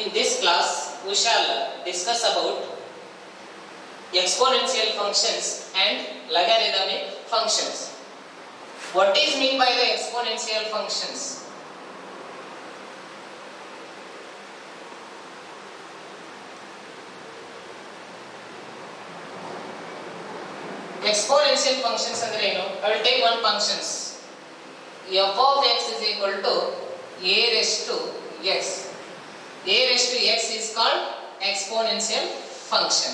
In this class, we shall discuss about exponential functions and logarithmic functions. What is meant by the exponential functions? Exponential functions andre eno? I will take one functions. F of x is equal to a raised to x. A raised to x is called exponential function.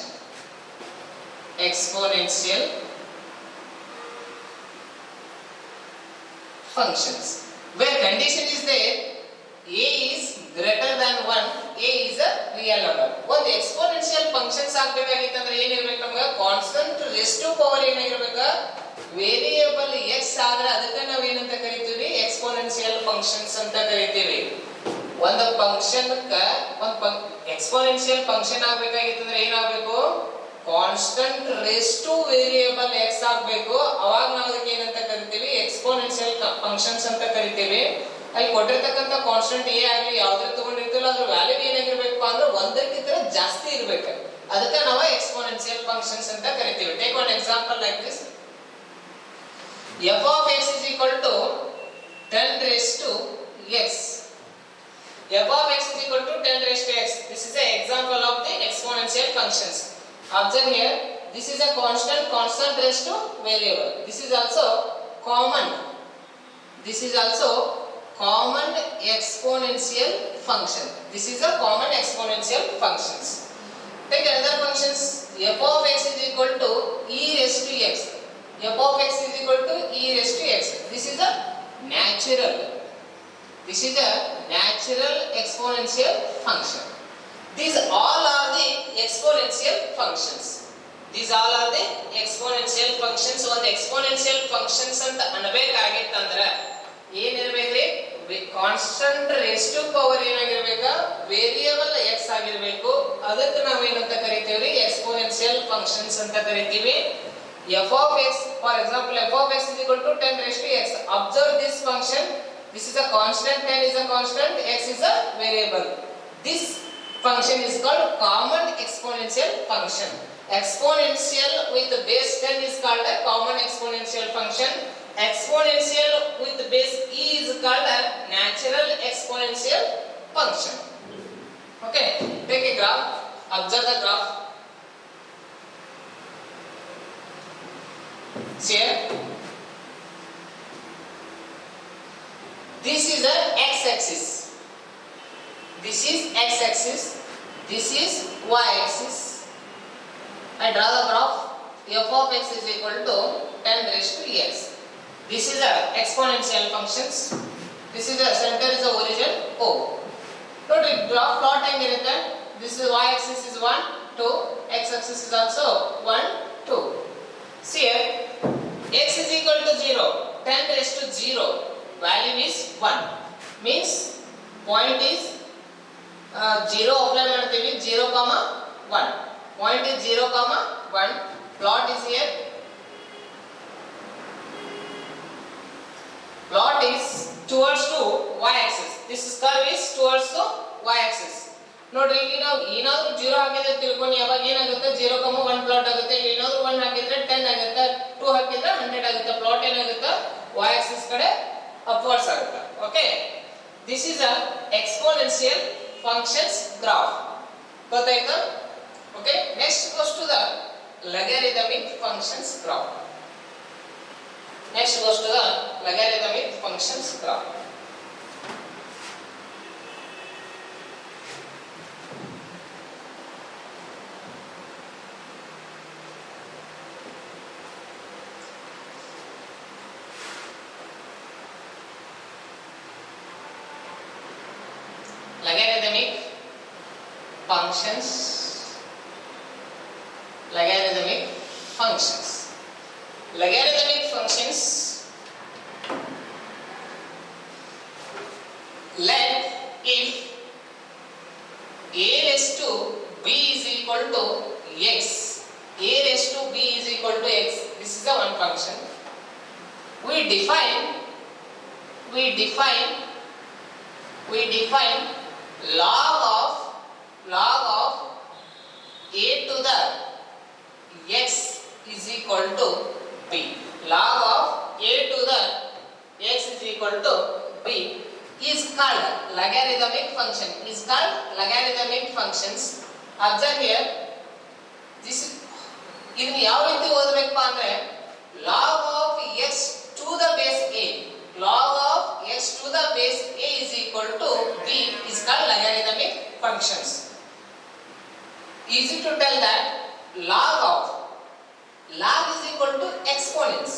Exponential functions. Where condition is there, a is greater than 1, a is a real number. ಒಂದು exponential functions ಆಗಬೇಕಾಗಿತ್ತಂದ್ರೆ ಏನಿರಬೇಕು ನಮಗೆ constant raise to power ಏನಾಗಿರಬೇಕು variable x ಆದ್ರೆ ಅದಕ್ಕೆ ನಾವು ಏನಂತ ಕರಿತೀವಿ exponential functions ಅಂತ ಕರಿತೀವಿ. ಒಂದು ಫಂಕ್ಷನ್ ಒಂದು ಎಕ್ಸ್ಪೋನೆನ್ಷಿಯಲ್ ಫಂಕ್ಷನ್ ಆಗಬೇಕಾಗಿತ್ತಂದ್ರೆ ಏನಾಗಬೇಕು constant raise to variable x ಆಗಬೇಕು. ಅವಾಗ ನಾವು ಅದಕ್ಕೆ ಏನಂತ ಕರಿತೀವಿ ಎಕ್ಸ್ಪೋನೆನ್ಷಿಯಲ್ ಫಂಕ್ಷನ್ಸ್ ಅಂತ ಕರಿತೀವಿ. ಅಲ್ಲಿ ಕೊಟ್ಟಿರ್ತಕ್ಕಂಥ ಕಾನ್ಸ್ಟಂಟ್ a ಆಗಲಿ ಯಾವ್ದ್ರ ತಗೊಂಡಿರ್ತೀವಲ್ಲ ಅದ್ರ ವ್ಯಾಲ್ಯೂ ಏನಾಗಿರ್ಬೇಕು ಅಂದ್ರೆ ಒಂದಕ್ಕಿಂತ ಜಾಸ್ತಿ ಇರಬೇಕು. ಅದಕ್ಕೆ ನಾವು ಎಕ್ಸ್ಪೋನೆನ್ಷಿಯಲ್ ಫಂಕ್ಷನ್ಸ್ ಅಂತ ಕರಿತೀವಿ. Take one example like this. f of x is equal to 10 raised to x. f of x is equal to 10 raised to x. This is an example of the exponential functions. Observe here, this is a constant raised to variable. This is also common. This is also common exponential function. This is a common exponential functions. Take another functions. f of x is equal to e raised to x. f of x is equal to e raised to x. This is a natural. This is a natural exponential function. These all are the exponential functions. These all are the exponential functions. ಒಂದು exponential functions ಅಂತ ಅನ್ಬೇಕಾಗಿತ್ತಂದ್ರೆ ಏನಿರಬೇಕ್ರಿ constant raise to power ಏನಾಗಿರ್ಬೇಕಾ variable x ಆಗಿರಬೇಕು. ಅದಕ್ಕೆ ನಾವು ಏನಂತ ಕರಿತೀವಿ ಎಕ್ಸ್ಪೋನೆನ್ಷಿಯಲ್ ಫಂಕ್ಷನ್ಸ್ ಅಂತ ಕರಿತೀವಿ. f of x, for example, f of x is equal to 10 raised to x. Observe this function. This is a constant, 10 is a constant, x is a variable. This function is called common exponential function. Exponential with base 10 is called a common exponential function. Exponential with base e is called a natural exponential function. Okay, take a graph. Observe the graph. See here. This is a x-axis. This is x-axis. This is y-axis. I draw the graph. f of x is equal to 10 raised to x. This is a exponential functions. This is the center is the origin O. Note graph plot ಹೆಂಗಿರುತ್ತೆ. This is y-axis is 1, 2. x-axis is also 1, 2. See here. X is equal to 0. 10 raised to 0. Value is 1. Means point is 0 apply ಮಾಡ್ತೀವಿ 0, 1. Point is 0, 1. Plot is here. Plot is towards to y-axis. This curve is towards to y-axis. ನೋಡ್ರಿ ಈಗ ನಾವು ಏನಾದರೂ 0 ಹಾಕಿದ್ರೆ ತಿಳ್ಕೊಂಡು ಯಾವಾಗ ಏನಾಗುತ್ತೆ 0, 1 plot ಆಗುತ್ತೆ. ಏನಾದರೂ 1 ಹಾಕಿದ್ರೆ 10 ಆಗುತ್ತೆ, 2 ಹಾಕಿದ್ರೆ 100 ಆಗುತ್ತೆ. ಪ್ಲಾಟ್ ಏನಾಗುತ್ತೆ y-axis ಕಡೆ upwards ಆಗುತ್ತೆ. Okay, this is a exponential functions graph. ಗೊತ್ತಾಯ್ತಾ? Okay, next goes to the logarithmic functions graph. Next goes to the logarithmic functions graph. Logarithmic functions. Logarithmic functions. Logarithmic functions. Let if a raised to b is equal to x, a raised to b is equal to x. This is the one function. We define log of log of a to the x is equal to b. Log of a to the x is equal to b is called logarithmic function. Is called logarithmic functions. Observe here. This ಇದನ್ನ ಯಾವ ರೀತಿ ಓದಬೇಕಪ್ಪ ಅಂದ್ರೆ log of x to the base a. Log of x to the base a is equal to b is called logarithmic functions. Easy to tell that log is equal to exponents.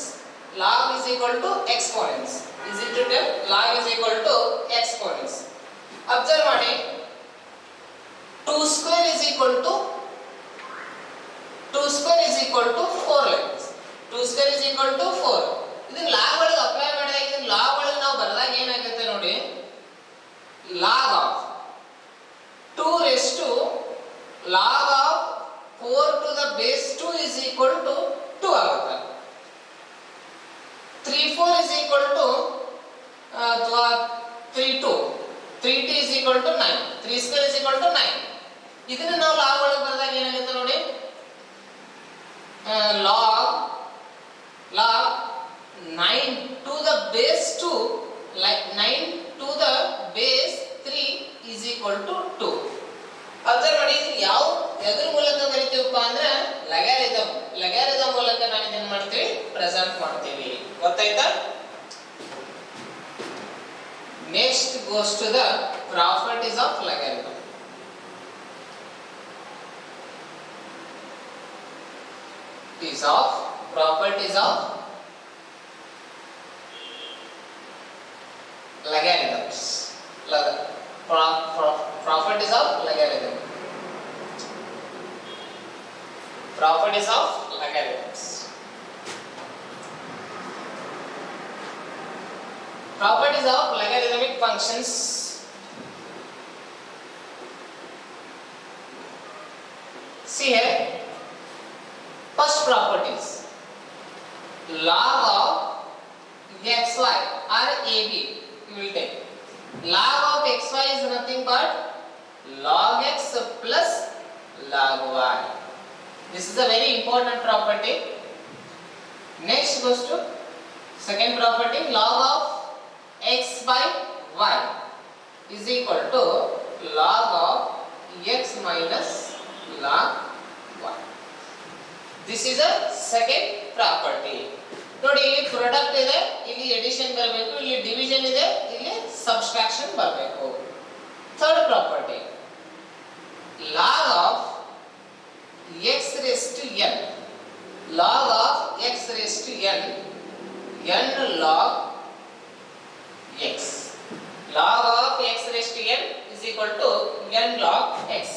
Log is equal to exponents. Easy to tell log is equal to exponents. Observe ಮಾಡಿ 2 square is equal to 4 lengths. 2 square is equal to 4. ಇದನ್ನ log ಒಳಗೆ apply ಮಾಡಿದಾಗ ಇದನ್ನ log ಒಳಗೆ ನಾವು ಬರೆದಾಗ ಏನಾಗುತ್ತೆ ನೋಡಿ, log of 2 raised to log of 4 to the base 2 is equal to 2 ಆಗುತ್ತೆ. 3 4 is equal to 3 2 is equal to 9. 3 square is equal to 9. ಇದನ್ನ ನಾವು log ಒಳಗೆ ಬರೆದಾಗ ಏನಾಗುತ್ತೆ ನೋಡಿ, log 9 to the base 2 like 9 to the base 3 is equal to 2. Observe ಮಾಡಿ, ಇದು ಯಾವ ಎದ್ರ ಮೂಲಕ ಬರಿತೀವಪ್ಪ ಅಂದ್ರೆ ಲಗಾರಿದಮ್ ಮೂಲಕ ನಾವು ಇದನ್ನ ಮಾಡ್ತೀವಿ, ಪ್ರೆಸೆಂಟ್ ಮಾಡ್ತೀವಿ. ಗೊತ್ತಾಯ್ತಾ? Next goes to the properties of logarithm. Properties of logarithms. Properties of logarithm. Properties of logarithms. Properties of logarithmic functions. See here. First properties. Log of xy or AB you will take. Log of xy is nothing but log x plus log y. This is a very important property. Next goes to second property. Log of x by y is equal to log of x minus log y. This is a second property. ನೋಡಿ, ಇಲ್ಲಿ product ಇದೆ, ಇಲ್ಲಿ edition ಬರಬೇಕು, ಇಲ್ಲಿ division ಇದೆ, ಇಲ್ಲಿ subtraction ಬರಬೇಕು. Third property, log of x raised to n. Log of x raised to n log x. Log of x raised to n is equal to n log x.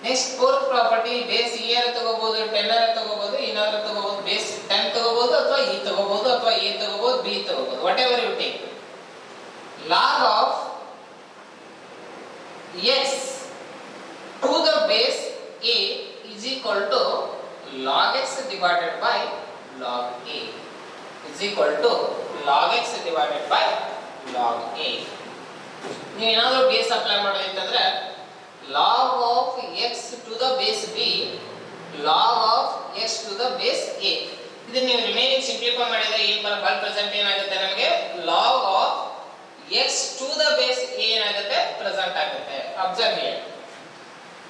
Next fourth property, base year ತಗೋಬಹುದು, ಟೆನ್ನರ್ ತಗೋಬಹುದು, ಏನಾದ್ರೂ ತಗೋಬಹುದು, base 10 ತಗೋಬಹುದು, ಅಥವಾ E ತಗೋಬಹುದು, ಅಥವಾ A ತಗೋಬಹುದು, b ತಗೋಬಹುದು, whatever you take. Log of x to the base a is equal to log x divided by log a is equal to log x divided by log a. ನೀವು ಏನಾದರೂ base apply ಮಾಡೋದಿತ್ತಂದ್ರೆ log of x to the base b log of x to the base a. ಇದನ್ನ ನೀವು remaining simplify ಮಾಡಿದ್ರೆ ಏನು ಬಲ್ present ಏನಾಗುತ್ತೆ ನಮಗೆ, log of x to the base a ಏನಾಗುತ್ತೆ, ಪ್ರೆಸೆಂಟ್ ಆಗುತ್ತೆ. Observe here,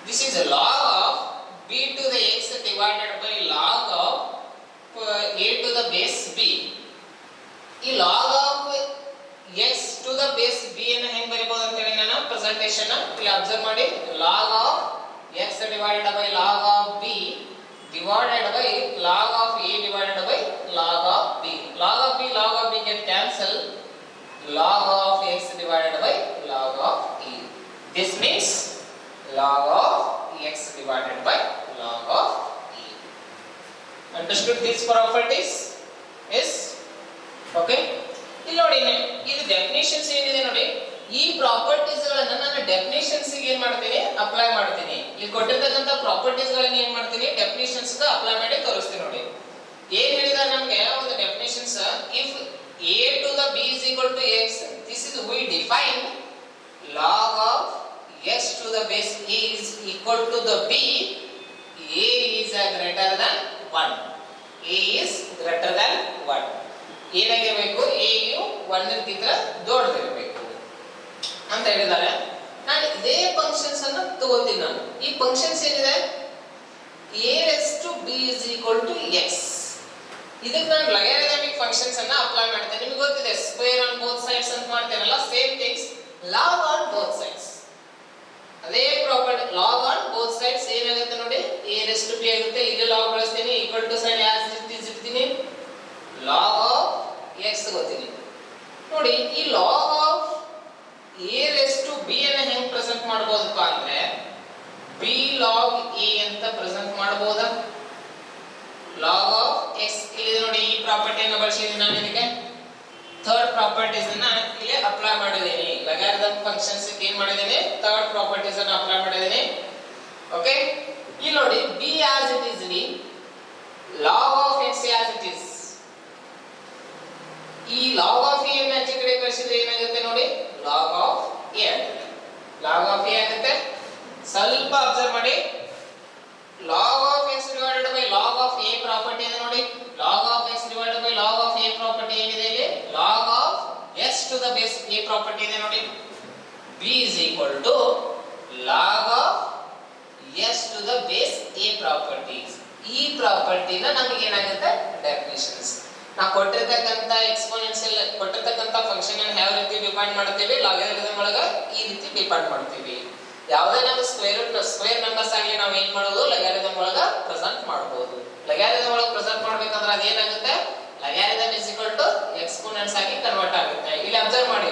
this is log of b to the x divided by log of a to the base b. ಈ log of x to the base b ಅನ್ನು ಹೆಂಗೆ ಬರಿಬಹುದು ಅಂತ ಹೇಳಿ ನಾನು presentation ಇಲ್ಲಿ observe ಮಾಡಿ. log of x divided by log of b divided by log of a divided by log of b. log of b get cancel. log of x divided by log of e. This means log of x divided by log of e. Understood these properties? Yes? Okay? ಇಲ್ಲಿ ನೋಡಿ, ಇದು definitions ಏನಿದೆ ನೋಡಿ, ಈ properties ಗಳನ್ನ ನಾನು definitions ಗೆ ಏನ್ ಮಾಡ್ತೀನಿ, ಅಪ್ಲೈ ಮಾಡ್ತೀನಿ. ಇಲ್ಲಿ ಕೊಟ್ಟಿರ್ತಕ್ಕಂಥ ಪ್ರಾಪರ್ಟೀಸ್ ಗಳನ್ನ ಏನ್ ಮಾಡ್ತೀನಿ, ಡೆಫಿನಿಷನ್ಸ್ ಗೆ ಅಪ್ಲೈ ಮಾಡಿ ತೋರಿಸ್ತೀನಿ. ನೋಡಿ ಏನ್ ಹೇಳಿದಾರೆ ನಮಗೆ ಒಂದು definitions. If a to the b is equal to x, this is we define log of x to the base a is equal to the b, a is greater than 1. a is greater than 1. ಏನಾಗಿರಬೇಕು, a you 1 ಕ್ಕಿಂತ ದೊಡ್ಡದಿರಬೇಕು ಅಂತ ಹೇಳಿದ್ದಾರೆ. ನಾನು ಇದೇ functions ಅನ್ನು ತಗೋತೀನಿ. ನಾನು ಈ ಫಂಕ್ಷನ್ಸ್ ಏನಿದೆ, a raised to b is equal to x. ಇದಕ್ಕೆ ನಾನು ಲಾಗರಿಥಮಿಕ್ ಫಂಕ್ಷನ್ಸ್ ಅನ್ನು ಅಪ್ಲೈ ಮಾಡ್ತೇನೆ. ನಿಮಗೆ ಗೊತ್ತಿದೆ ಸ್ಕ್ವೇರ್ ಆನ್ ಬೋತ್ ಸೈಡ್ಸ್ ಅಂತ ಮಾಡ್ತೇನಲ್ಲ, same things log on both sides. ಅದೇ property log on both sides ಏನಾಗುತ್ತೆ ನೋಡಿ, a raised to b ಆಗುತ್ತೆ. ಇಲ್ಲಿ ಲಾಗ್ ಬಳಸ್ತೀನಿ, equal to sign as it is ಇಡ್ತೀನಿ, ಲಾಗ್ ಆಫ್ x ತಗೋತೀನಿ. ನೋಡಿ ಈ log of a raised to b ಅನ್ನು ಹೆಂಗ್ ಪ್ರೆಸೆಂಟ್ ಮಾಡಬಹುದಪ್ಪ ಅಂದ್ರೆ b log a ಅಂತ ಪ್ರೆಸೆಂಟ್ ಮಾಡಬಹುದಾ. log of x ಇಲ್ಲಿ ನೋಡಿ ಈ ಪ್ರಾಪರ್ಟಿಯನ್ನು ಬಳಸಿದ್ದೀನಿ ನಾನು. ಇದಕ್ಕೆ ಥರ್ಡ್ ಪ್ರಾಪರ್ಟೀಸ್ ಅನ್ನ ಇಲ್ಲಿ ಅಪ್ಲೈ ಮಾಡಿದ್ದೀನಿ. ಲಾಗರಿಥಮ್ ಫಂಕ್ಷನ್ಸ್ ಏನ್ ಮಾಡಿದ್ದೀನಿ, ಥರ್ಡ್ ಪ್ರಾಪರ್ಟೀಸ್ ಅನ್ನು ಅಪ್ಲೈ ಮಾಡಿದ್ದೀನಿ. ಓಕೆ, ಇಲ್ಲಿ ನೋಡಿ b as it is ಇಲ್ಲಿ, log of x as it is. ಈ log of a ಅನ್ನು ಆಚೆ ಕಡೆ ಕಳಿಸಿದ್ರೆ ಏನಾಗುತ್ತೆ ನೋಡಿ, log of a ಆಗುತ್ತೆ. log of a ಆಗುತ್ತೆ. ಸ್ವಲ್ಪ ಅಬ್ಸರ್ವ್ ಮಾಡಿ, log of x divided by log of a property ಇದೆ ನೋಡಿ. log of x divided by log of a property ಏನಿದೆ ಇಲ್ಲಿ, log of x to the base a property ಇದೆ ನೋಡಿ. b is equal to log of x to the base a properties. ಈ ಪ್ರಾಪರ್ಟಿನ ನಮಗೆ ಏನಾಗುತ್ತೆ, definitions. ನಾವು ಕೊಟ್ಟಿರ್ತಕ್ಕಂಥ ಎಕ್ಸ್ಪೋನೆನ್ಷಿಯಲ್ ಕೊಟ್ಟಿರ್ತಕ್ಕಂಥ ಫಂಕ್ಷನ್ ಅನ್ನು ಯಾವ ರೀತಿ ಡಿಫೈನ್ ಮಾಡ್ತೀವಿ, ಲಾಗರಿಥಮ್ ಒಳಗ ಈ ರೀತಿ ಡಿಫೈನ್ ಮಾಡ್ತೀವಿ. ಯಾವುದೇ ನಮ್ಮ ಸ್ಕ್ವೇರ್ ನಂಬರ್ಸ್ ಆಗಲಿ ನಾವು ಏನ್ ಮಾಡೋದು, ಲಾಗರಿಥಮ್ ಒಳಗ ಪ್ರೆಸೆಂಟ್ ಮಾಡಬಹುದು. ಲಾಗರಿಥಮ್ ಒಳಗ ಪ್ರೆಸೆಂಟ್ ಮಾಡಬೇಕಂದ್ರೆ ಅದೇನಾಗುತ್ತೆ, logarithm is equal to exponents ಆಗಿ ಕನ್ವರ್ಟ್ ಆಗುತ್ತೆ. ಇಲ್ಲಿ ಅಬ್ಸರ್ವ್ ಮಾಡಿ,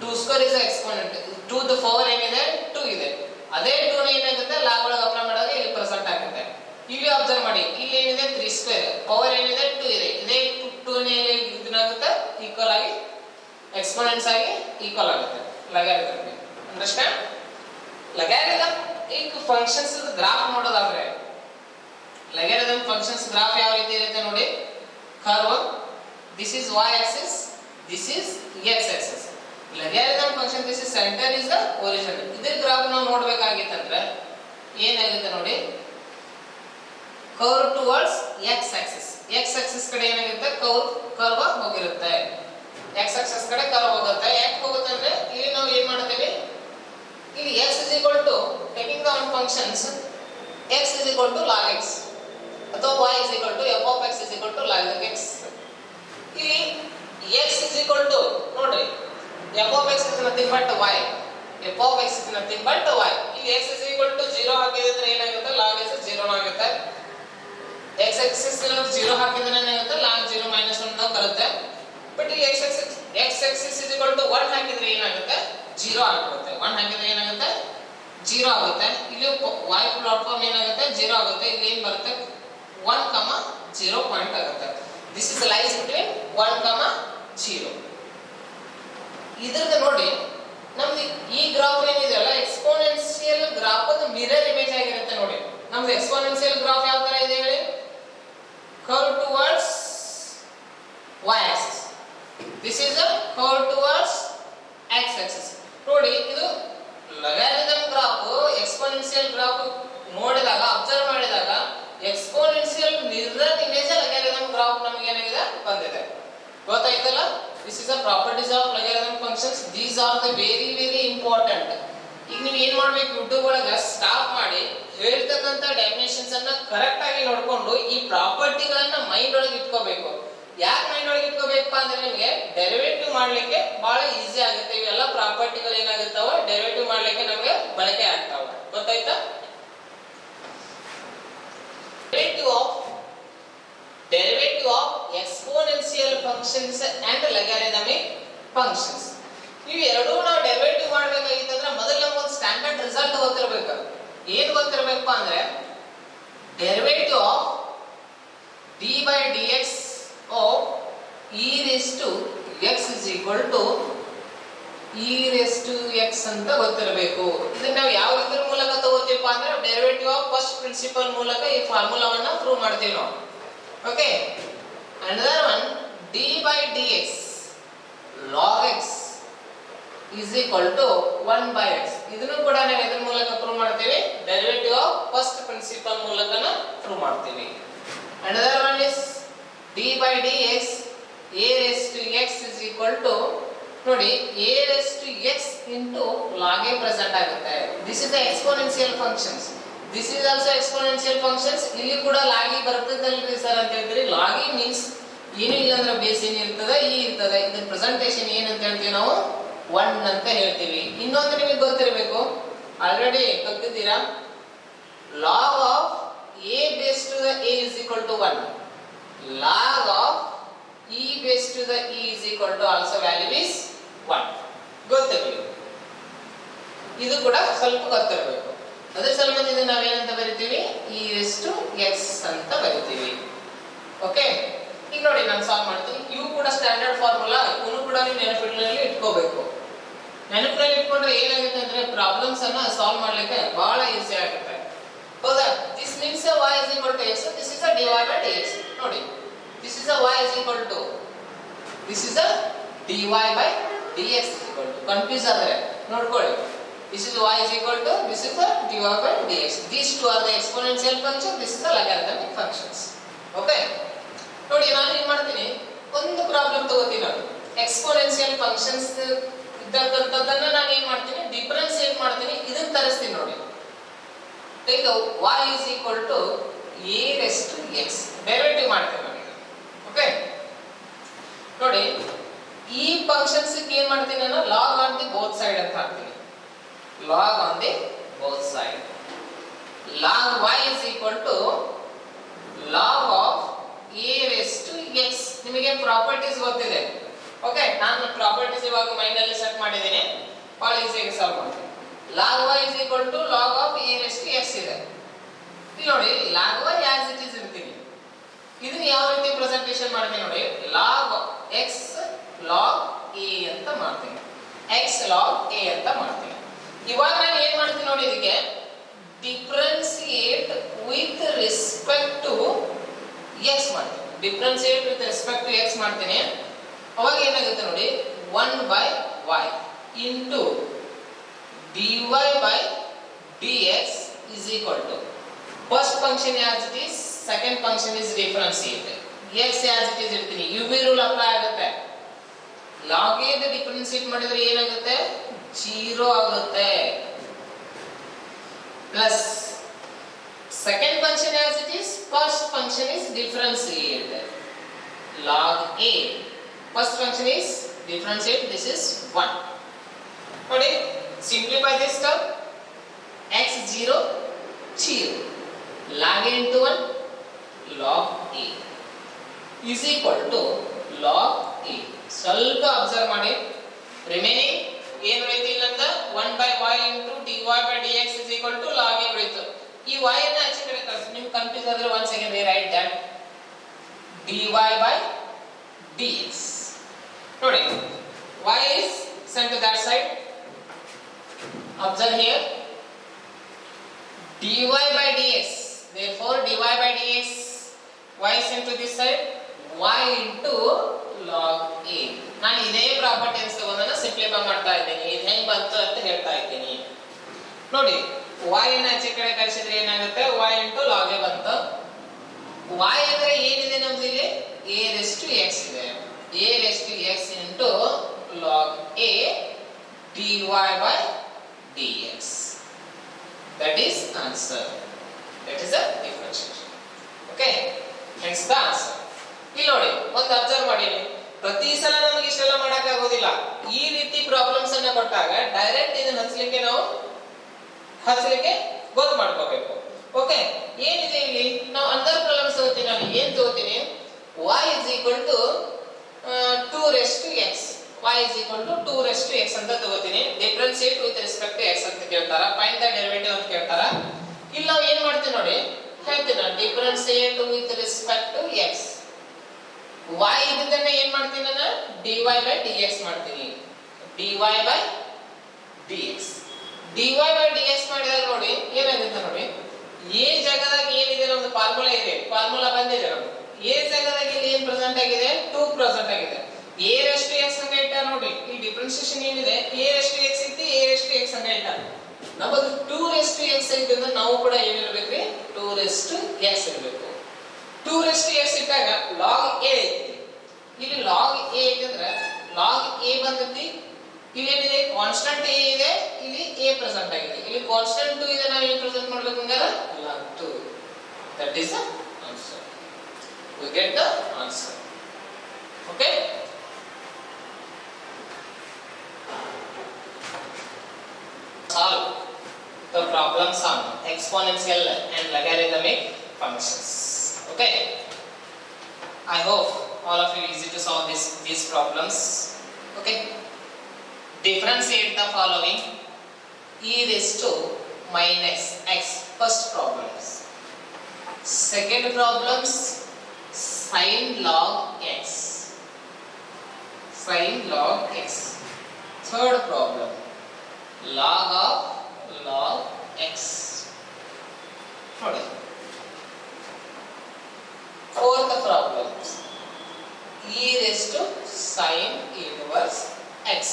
2 square is exponent, 2 the power ಏನಿದೆ 2 ಇದೆ. ಅದೇ 2 ನ ಏನಾಗುತ್ತೆ ಲಾಗ್ ಒಳಗ ಅಪ್ಲೈ ಮಾಡಿದಾಗ ಇಲ್ಲಿ ಪ್ರೆಸೆಂಟ್ ಆಗುತ್ತೆ. ಇಲ್ಲಿ ಅಬ್ಸರ್ವ್ ಮಾಡಿ, ಇಲ್ಲಿ ಏನಿದೆ 3 ಸ್ಕ್ವೇರ್, ಪವರ್ ಏನಿದೆ 2 ಇದೆ. ಇದೇ 2 ನೇ ಏನಾಗುತ್ತೆ, ಈಕ್ವಲ್ ಆಗಿ ಎಕ್ಸ್ಪೋನೆಂಟ್ಸ್ ಆಗಿ ಈಕ್ವಲ್ ಆಗುತ್ತೆ ಲಾಗರಿಥಮ್. ಅಂಡರ್ಸ್ಟ್ಯಾಂಡ್? ಲಾಗರಿಥಮ್ ಈಗ ಫಂಕ್ಷನ್ಸ್ ಗ್ರಾಫ್ ನೋಡೋದಾದ್ರೆ, ಲಾಗರಿಥಮ್ ಫಂಕ್ಷನ್ಸ್ ಗ್ರಾಫ್ ಯಾವ ರೀತಿ ಇರುತ್ತೆ ನೋಡಿ, curve, this is y axis, this is x axis. Logarithm function this is centre is the origin. ಇದ್ರ ಗ್ರಾಫ್ ನಾವು ನೋಡಬೇಕಾಗಿತ್ತಂದ್ರೆ ಏನಾಗುತ್ತೆ ನೋಡಿ, curve towards x axis. x axis ಕಡೆ ಏನಾಗುತ್ತೆ, ಕರ್ವ್ ಹೋಗಿರುತ್ತೆ. x axis ಕಡೆ ಕರ್ವ್ ಹೋಗುತ್ತೆ. ಯಾಕೆ ಹೋಗುತ್ತೆ ಅಂದ್ರೆ ಇಲ್ಲಿ ನಾವು ಏನ್ ಮಾಡ್ತೇವೆ, ಇಲ್ಲಿ x is equal to taking the functions x is equal to log x ಅಥವಾ y is equal to f of x is equal to log x. ಇಲ್ಲಿ x is equal to ನೋಡ್ರಿ, f of x is nothing but y, f of x is nothing but y. ಇಲ್ಲಿ x is equal to 0 ಹಾಕಿದ್ರೆ ಏನಾಗುತ್ತೆ, log x 0 ಆಗುತ್ತೆ. x axis 0 ಹಾಕಿದ್ರೆ ಏನಾಗುತ್ತೆ, log 0 - 1 ನಾವು ಬರುತ್ತೆ. ಬಟ್ ಇಲ್ಲಿ x axis is equal to 1 ಹಾಕಿದ್ರೆ ಏನಾಗುತ್ತೆ, 0 ಆಗುತ್ತೆ. 1 ಹಾಕಿದ್ರೆ ಏನಾಗುತ್ತೆ, 0 ಆಗುತ್ತೆ. ಇಲ್ಲಿ y ಪ್ಲಾಟ್ಫಾರ್ಮ್ ಏನಾಗುತ್ತೆ, 0 ಆಗುತ್ತೆ. ಇಲ್ಲಿ ಏನು ಬರುತ್ತೆ, 1, 0 ಪಾಯಿಂಟ್ ಆಗುತ್ತೆ. This is lies between 1, 0. ಇದ್ರದ್ದು ನೋಡಿ ನಮ್ದು ಈ ಗ್ರಾಫ್ ಏನಿದೆಯಲ್ಲ, ಎಕ್ಸ್ಪೋನೆನ್ಷಿಯಲ್ ಗ್ರಾಫ್ ಅದು ಮಿರರ್ ಇಮೇಜ್ ಆಗಿರುತ್ತೆ ನೋಡಿ. ನಮ್ದು ಎಕ್ಸ್ಪೋನೆನ್ಷಿಯಲ್ ಗ್ರಾಫ್ ಯಾವ ತರ ಇದೆ ಹೇಳಿ, curve towards y axis. This is a curve towards x axis. ನೋಡಿ ಇದು ಲಾಗರಿಥಮ್ ಗ್ರಾಫ್ ಎಕ್ಸ್ಪೋನೆನ್ಷಿಯಲ್ ಗ್ರಾಫ್ ನೋಡಿದಾಗ ಅಬ್ಸರ್ವ್ ಮಾಡಿದಾಗ exponential mirror image logarithm graph ನಮಗೆ ಏನಾಗಿದೆ ಬಂದಿದೆ. ಗೊತ್ತಾಯ್ತಲ್ಲ? This is the properties of logarithm functions. These are the very very important. ಈಗ ನೀವು ಏನ್ ಮಾಡ್ಬೇಕು, ಯೂಟ್ಯೂಬ್ ಒಳಗ ಸ್ಟಾಪ್ ಮಾಡಿ ಹೇಳ್ತಕ್ಕಂಥ ಡೆಫಿನೇಷನ್ಸ್ ಅನ್ನ ಕರೆಕ್ಟ್ ಆಗಿ ನೋಡ್ಕೊಂಡು ಈ ಪ್ರಾಪರ್ಟಿಗಳನ್ನ ಮೈಂಡ್ ಒಳಗೆ ಇಟ್ಕೋಬೇಕು. ಯಾಕೆ ಮೈಂಡ್ ಒಳಗೆ ಇಟ್ಕೋಬೇಕಪ್ಪ ಅಂದ್ರೆ ನಿಮಗೆ ಡೆರಿವೇಟಿವ್ ಮಾಡ್ಲಿಕ್ಕೆ ಬಹಳ ಈಸಿ ಆಗುತ್ತೆ. ಇವೆಲ್ಲ ಪ್ರಾಪರ್ಟಿಗಳು ಏನಾಗುತ್ತಾವ, ಡೆರಿವೇಟಿವ್ ಮಾಡ್ಲಿಕ್ಕೆ ನಮಗೆ ಬಳಕೆ ಆಗ್ತಾವ. ಗೊತ್ತಾಯ್ತಾ? Derivative of exponential functions and logarithmic functions. ಇವು ಎರಡೂ ನಾವು ಡೆರಿವೇಟಿವ್ ಮಾಡ್ಬೇಕಾಗಿತ್ತಂದ್ರೆ ಮೊದಲು ನಮ್ಗೆ ಒಂದು ಸ್ಟ್ಯಾಂಡರ್ಡ್ ರಿಸಲ್ಟ್ ಗೊತ್ತಿರಬೇಕು. ಏನ್ ಗೊತ್ತಿರಬೇಕಪ್ಪ ಅಂದ್ರೆ derivative of D by D X of e raised to x is equal to e raised to x ಅಂತ ಗೊತ್ತಿರಬೇಕು. ಇದನ್ನ ನಾವು ಯಾವ ಇದ್ರ ಮೂಲಕ ತಗೋತೀವಪ್ಪ ಅಂದ್ರೆ ಡೆರಿವೇಟಿವ್ ಆಫ್ ಫಸ್ಟ್ ಪ್ರಿನ್ಸಿಪಲ್ ಮೂಲಕ ಈ ಫಾರ್ಮುಲಾವನ್ನ ಪ್ರೂವ್ ಮಾಡ್ತೀವಿ ನಾವು. Okay, another one d by dx log x is equal to 1 by x. ಇದನ್ನು ಕೂಡ ನಾವು ಇದರ ಮೂಲಕ ಪ್ರೂವ್ ಮಾಡ್ತೀವಿ, ಡೆರಿವೇಟಿವ್ ಆಫ್ ಫಸ್ಟ್ ಪ್ರಿನ್ಸಿಪಲ್ ಮೂಲಕನ ಪ್ರೂವ್ ಮಾಡ್ತೀವಿ. Another one is d by dx a raised to x is equal to, ನೋಡಿ a raised to x into log a present ಆಗುತ್ತೆ. This is the exponential functions. This is also exponential functions. ಇಲ್ಲಿ ಕೂಡ log e ಬರ್ತದಲ್ರಿ sir ಅಂತ ಹೇಳ್ತೀರಿ. log e means ಏನು ಇಲ್ಲ ಅಂದ್ರೆ ಬೇಸ್ ಏನು ಇರ್ತದೆ, e ಇರ್ತದೆ. ಇದರ ಪ್ರೆಸೆಂಟೇಷನ್ ಏನಂತ ಹೇಳ್ತೀವಿ ನಾವು 1 ಅಂತ ಹೇಳ್ತೀವಿ. ಇನ್ನೊಂದು ನಿಮಗೆ ಗೊತ್ತಿರಬೇಕು, already ಕಲ್ತಿದ್ದೀರಾ, log of a base to the a is equal to 1. log of e base to the e is equal to also value is 1. ಗೊತ್ತಿರಬೇಕು, ಇದು ಕೂಡ ಸ್ವಲ್ಪ ಗೊತ್ತಿರಬೇಕು. ಅದರ ಸಲುವಾಗಿ ಇದನ್ನ ನಾವೇನಂತ ಬರಿತೀವಿ, e raised to x ಅಂತ ಬರಿತೀವಿ. ಓಕೆ, ಈಗ ನೋಡಿ ನಾನು ಸಾಲ್ವ್ ಮಾಡ್ತೀನಿ. ಇವು ಕೂಡ ಸ್ಟ್ಯಾಂಡರ್ಡ್ ಫಾರ್ಮುಲಾ, ಇವನು ಕೂಡ ನೀವು ನೆನಪಿನಲ್ಲಿ ಇಟ್ಕೋಬೇಕು. ನೆನಪಿನಲ್ಲಿ ಇಟ್ಕೊಂಡ್ರೆ ಏನಾಗುತ್ತೆ ಅಂದ್ರೆ ಪ್ರಾಬ್ಲಮ್ಸ್ ಅನ್ನ ಸಾಲ್ವ್ ಮಾಡ್ಲಿಕ್ಕೆ ಬಹಳ ಈಸಿ ಆಗುತ್ತೆ. ಹೌದಾ? This means y is equal to x, this is a dy by dx. ನೋಡಿ, this is a y is equal to, this is a dy by dx is equal to. Confuse ಆದ್ರೆ ನೋಡ್ಕೊಳ್ಳಿ, this is y is equal to, this is a dy by dx. These two are the exponential function, this is the logarithmic functions. Okay, ನೋಡಿ ನಾನು ಏನ್ ಮಾಡ್ತೀನಿ, ಒಂದು problem ತಗೋತೀನಿ. ನಾನು exponential functions ಇದ್ದದ್ದನ್ನ ನಾನು ಏನ್ ಮಾಡ್ತೀನಿ, ಡಿಫರೆನ್ಶಿಯೇಟ್ ಮಾಡ್ತೀನಿ. ಇದನ್ನ ತರಿಸ್ತೀನಿ ನೋಡಿ. Take y is equal to a raised to x, derivative ಮಾಡ್ತೀನಿ ನಾನು. ಓಕೆ, ನೋಡಿ ಈ ಫಂಕ್ಷನ್ಸ್ ಏನ್ ಮಾಡ್ತೀನಿ ನಾನು, log on the both side ಅಂತ ಹಾಕ್ತೀನಿ. log on the both side. log y is equal to log of a raised to x. ನಿಮಗೆ ಪ್ರಾಪರ್ಟೀಸ್ ಗೊತ್ತಿದೆ. ಓಕೆ, ನಾನು ಪ್ರಾಪರ್ಟೀಸ್ ಇವಾಗ ಮೈಂಡ್ ಅಲ್ಲಿ ಸೆಟ್ ಮಾಡಿದ್ದೀನಿ, ಬಹಳ ಈಸಿಯಾಗಿ ಸಾಲ್ವ್ ಮಾಡ್ತೀನಿ. log y is equal to log of a raised to x ಇದೆ. ಇಲ್ಲಿ ನೋಡಿ log y as it is ಇರ್ತೀನಿ. ಇದನ್ನ ಯಾವ ರೀತಿ ಪ್ರೆಸೆಂಟೇಷನ್ ಮಾಡ್ತೀನಿ ನೋಡಿ, log x log a ಅಂತ ಮಾಡ್ತೀನಿ, x log a ಅಂತ ಮಾಡ್ತೀನಿ. ಇವಾಗ ನಾನು ಏನ್ ಮಾಡ್ತೀನಿ ನೋಡಿ, ಇದಕ್ಕೆ differentiate with respect to x ಮಾಡ್ತೀನಿ. Differentiate with respect to x ಮಾಡ್ತೀನಿ. ಅವಾಗ ಏನಾಗುತ್ತೆ ನೋಡಿ, 1 by y into dy by dx is equal to, first function as it is, second function is differentiate. x as it is ಇರ್ತೀನಿ, UV rule apply ಆಗುತ್ತೆ. log a the differentiate ಮಾಡಿದ್ರೆ ಏನಾಗುತ್ತೆ, 0 ಆಗುತ್ತೆ. Plus second function as it is, first function is differentiate. log a, first function is differentiate, this is 1. ನೋಡಿ, simplify this term, x 0 0, log a into 1 log a is equal to log a. ಸ್ವಲ್ಪ observe ಮಾಡಿ, remaining ಏನು ಉಳಿತು ಇಲ್ಲಂತ 1 by y into dy by dx is equal to log a ಉಳಿತು. ಈ y ಅನ್ನು ಆಚೆ ಕಡೆ ಕಳಿಸಿ, ನಿಮ್ಗೆ ಕನ್ಫ್ಯೂಸ್ ಆದ್ರೆ once again rewrite that dy by dx. ನೋಡಿ, y is sent to that side. Observe here, dy by dx, therefore dy by dx, y is sent to this side, y into log a. ನಾನು ಇದೇ properties ತಗೊಂಡನ್ನ simplify ಮಾಡ್ತಾ ಇದ್ದೀನಿ, ಇದು ಹೆಂಗ್ ಬಂತು ಅಂತ ಹೇಳ್ತಾ ಇದ್ದೀನಿ. ನೋಡಿ, y ಅನ್ನ ಆಚೆ ಕಡೆ ಕಳಿಸಿದ್ರೆ ಏನಾಗುತ್ತೆ, y into log a ಬಂತು. y ಅಂದ್ರೆ ಏನಿದೆ ನಮ್ದು ಇಲ್ಲಿ, a raised to x ಇದೆ. a raised to x into log a dy by dx. That is answer. That is a differentiation. Okay, hence the answer. ಇಲ್ಲಿ ನೋಡಿ, ಒಂದು ಅಬ್ಸರ್ವ್ ಮಾಡಿ, ಪ್ರತಿ ಸಲ ನಮಗೆ ಇಷ್ಟೆಲ್ಲ ಮಾಡಕ್ ಆಗೋದಿಲ್ಲ. ಈ ರೀತಿ ಪ್ರಾಬ್ಲಮ್ಸ್ ಅನ್ನ ಕೊಟ್ಟಾಗ ಡೈರೆಕ್ಟ್ ಇದನ್ನ ಹಚ್ಚಲಿಕ್ಕೆ ಗೊತ್ತು ಮಾಡ್ಕೋಬೇಕು. ಓಕೆ, ಏನಿದೆ ಇಲ್ಲಿ, ನಾವು ಅಂದರ್ ಪ್ರಾಬ್ಲಮ್ಸ್ ತಗೋತೀನಿ. ನಾನು ಏನ್ ತಗೋತೀನಿ, y is equal to 2 raised to x, y is equal to 2 raised to x ಅಂತ ತಗೋತೀನಿ. Differentiate with respect to x ಅಂತ ಕೇಳ್ತಾರ, ಫೈಂಡ್ ದ ಡೆರಿವೇಟಿವ್ ಅಂತ ಕೇಳ್ತಾರ. ಇಲ್ಲಿ ನಾವು ಏನ್ ಮಾಡ್ತೀವಿ ನೋಡಿ, ಹೇಳ್ತೀನಿ ನಾನು differentiate with respect to x. y ಇದನ್ನ ಏನ್ ಮಾಡ್ತೀನಿ ನಾನು, dy by dx ಮಾಡ್ತೀನಿ. dy by dx, dy by dx ಮಾಡಿದಾಗ ನೋಡಿ ಏನಾಗುತ್ತೆ ನೋಡಿ, a ಜಾಗದಾಗ ಏನಿದೆ ನಮ್ದು ಫಾರ್ಮುಲಾ ಇದೆ, ಫಾರ್ಮುಲಾ ಬಂದಿದೆ ನಮ್ದು. a ಜಾಗದಾಗ ಇಲ್ಲಿ ಏನ್ ಪ್ರೆಸೆಂಟ್ ಆಗಿದೆ, 2 ಪ್ರೆಸೆಂಟ್ ಆಗಿದೆ. a raised to x ಅಂತ ಇಟ್ಟಾರ ನೋಡಿ. ಈ ಡಿಫರೆನ್ಸಿಯೇಷನ್ ಏನಿದೆ a raised to x ಐತಿ, a raised to x ಅಂತ ಇಟ್ಟಾರ. ನಮ್ಮದು 2 raised to x ಐತಿ ಅಂದ್ರೆ ನಾವು ಕೂಡ ಏನಿರಬೇಕ್ರಿ 2 raised to x ಇರಬೇಕು. 2 raised to x ಇಟ್ಟಾಗ log a ಐತಿ. ಇಲ್ಲಿ log a ಐತಿ ಅಂದ್ರೆ log a ಬಂದೈತಿ. ಇಲ್ಲಿ ಏನಿದೆ ಕಾನ್ಸ್ಟಂಟ್ a ಇದೆ, ಇಲ್ಲಿ a ಪ್ರೆಸೆಂಟ್ ಆಗಿದೆ. ಇಲ್ಲಿ ಕಾನ್ಸ್ಟಂಟ್ 2 ಇದೆ, ನಾವು ಏನು ಪ್ರೆಸೆಂಟ್ ಮಾಡಬೇಕು ಅಂದ್ರೆ log 2. That is the answer. We get the answer. Okay? Solve the problems on exponential and logarithmic functions. Okay? I hope all of you easy to solve these problems. Okay? Differentiate the following e raised to minus x. First problems. Second problems sin log x. Sin log x. Third problem log of log x. Sorry. Fourth problem e raised to sin inverse x.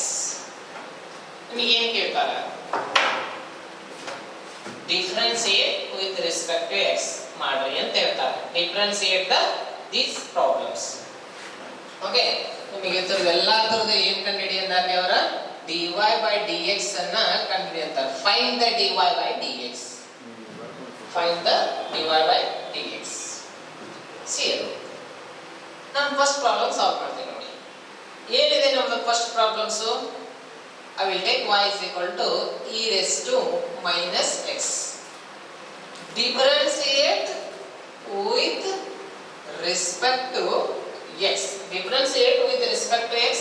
ನಿಮಗೆ ಏನು ಕೇಳ್ತಾರೆ? ಡಿಫರೆನ್ಸಿಯೇಟ್ with respect to x ಮಾಡ್ರಿ ಅಂತ ಹೇಳ್ತಾರೆ. ಡಿಫರೆನ್ಸಿಯೇಟ್ these problems. Okay, ನಿಮಗೆ ಎಲ್ಲಾ ತರದ ಏನು ಕಂಡುಹಿಡಿ ಅಂತಾರೆ ಅವರ dy by dx ಅನ್ನ ಕಂಡುಹಿಡಿ ಅಂತಾರೆ. Find the dy by dx. Find the dy by dx. C ನಾನು ಫಸ್ಟ್ ಪ್ರಾಬ್ಲಮ್ ಸಾಲ್ವ್ ಮಾಡ್ತೀನಿ ನೋಡಿ. ಏನಿದೆ ನಮ್ಮದು first problems? I will take y is equal to e raised to minus x. Differentiate with respect to x. Differentiate with respect to x.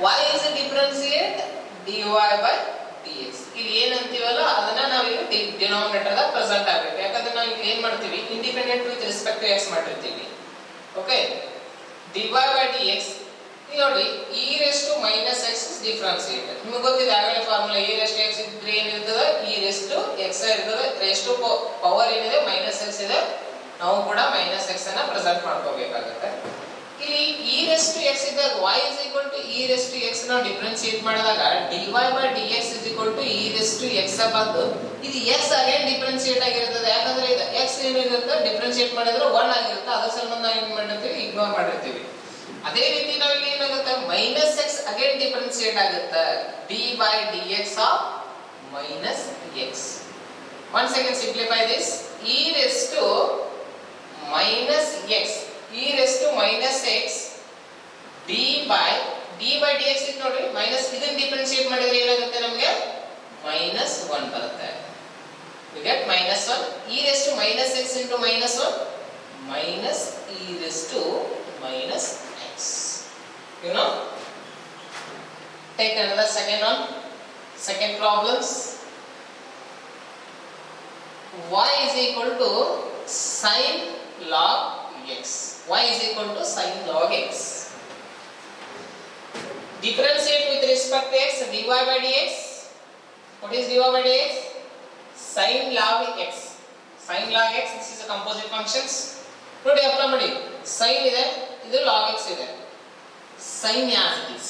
Y is a differentiate dy by dx. ಇಲ್ಲಿ ಏನು ಅಂತೀವಲ್ಲ ಅದನ್ನ ನಾವು ಇಲ್ಲಿ denominator ದಾಗ present ಆಗಬೇಕು. ಯಾಕಂದ್ರೆ ನಾವು ಇಲ್ಲಿ ಏನು ಮಾಡ್ತೀವಿ, independent with respect to x ಮಾಡಿರ್ತೀವಿ. ಓಕೆ, dy by dx ನೋಡಿ e raised to minus x is differentiate. ನಿಮಗೆ ಗೊತ್ತಿದೆ ಆಗಲೇ formula e raised to x ಇದ್ರೆ ಏನಿರ್ತದೆ, e raised to x ಇರ್ತದೆ, raised to ಪವರ್ ಏನಿದೆ minus x ಇದೆ, ನಾವು ಕೂಡ minus x ಅನ್ನ ಪ್ರೆಸೆಂಟ್ ಮಾಡ್ಕೋಬೇಕಾಗುತ್ತೆ. ಇಲ್ಲಿ e raised to x ಇದ್ದಾಗ y is equal to e raised to x ನಾವು ಡಿಫರೆನ್ಶಿಯೇಟ್ ಮಾಡಿದಾಗ dy by dx is equal to e raised to x ಬಂದು ಇದು x ಅಗೇನ್ ಡಿಫರೆನ್ಶಿಯೇಟ್ ಆಗಿರ್ತದೆ. ಯಾಕಂದ್ರೆ ಇದು x ಏನಿರುತ್ತೆ ಡಿಫರೆನ್ಶಿಯೇಟ್ ಮಾಡಿದ್ರೆ 1 ಆಗಿರುತ್ತೆ. ಅದರ ಸಲುವಾಗಿ ನಾವು ಏನು ಮಾಡಿರ್ತೀವಿ, ಇಗ್ನೋರ್ ಮಾಡಿರ್ತೀವಿ. ಅದೇ ರೀತಿ ನಾವು ಇಲ್ಲಿ ಏನಾಗುತ್ತೆ, ಮೈನಸ್ x ಅಗೇನ್ ಡಿಫರೆನ್ಶಿಯೇಟ್ ಆಗುತ್ತೆ. d by dx of minus x. Once again simplify this. e raised to minus x, e raised to minus x d by dx ಇದು ನೋಡಿ ಮೈನಸ್, ಇದನ್ನ ಡಿಫರೆನ್ಶಿಯೇಟ್ ಮಾಡಿದ್ರೆ ಏನಾಗುತ್ತೆ ನಮಗೆ ಮೈನಸ್ 1 ಬರುತ್ತೆ. we get minus 1. e raised to minus x into minus 1 minus e raised to minus x. You know, take another second one. Second problems. Y is equal to sin log x. Y is equal to sin log x. Differentiate with respect to x, dy by dx. What is dy by dx? Sin log x. Sin log x, this is a composite functions. ನೋಡಿ apply ಮಾಡಿ. sin ಇದೆ, ಇದು log x ಇದೆ. sin as it is.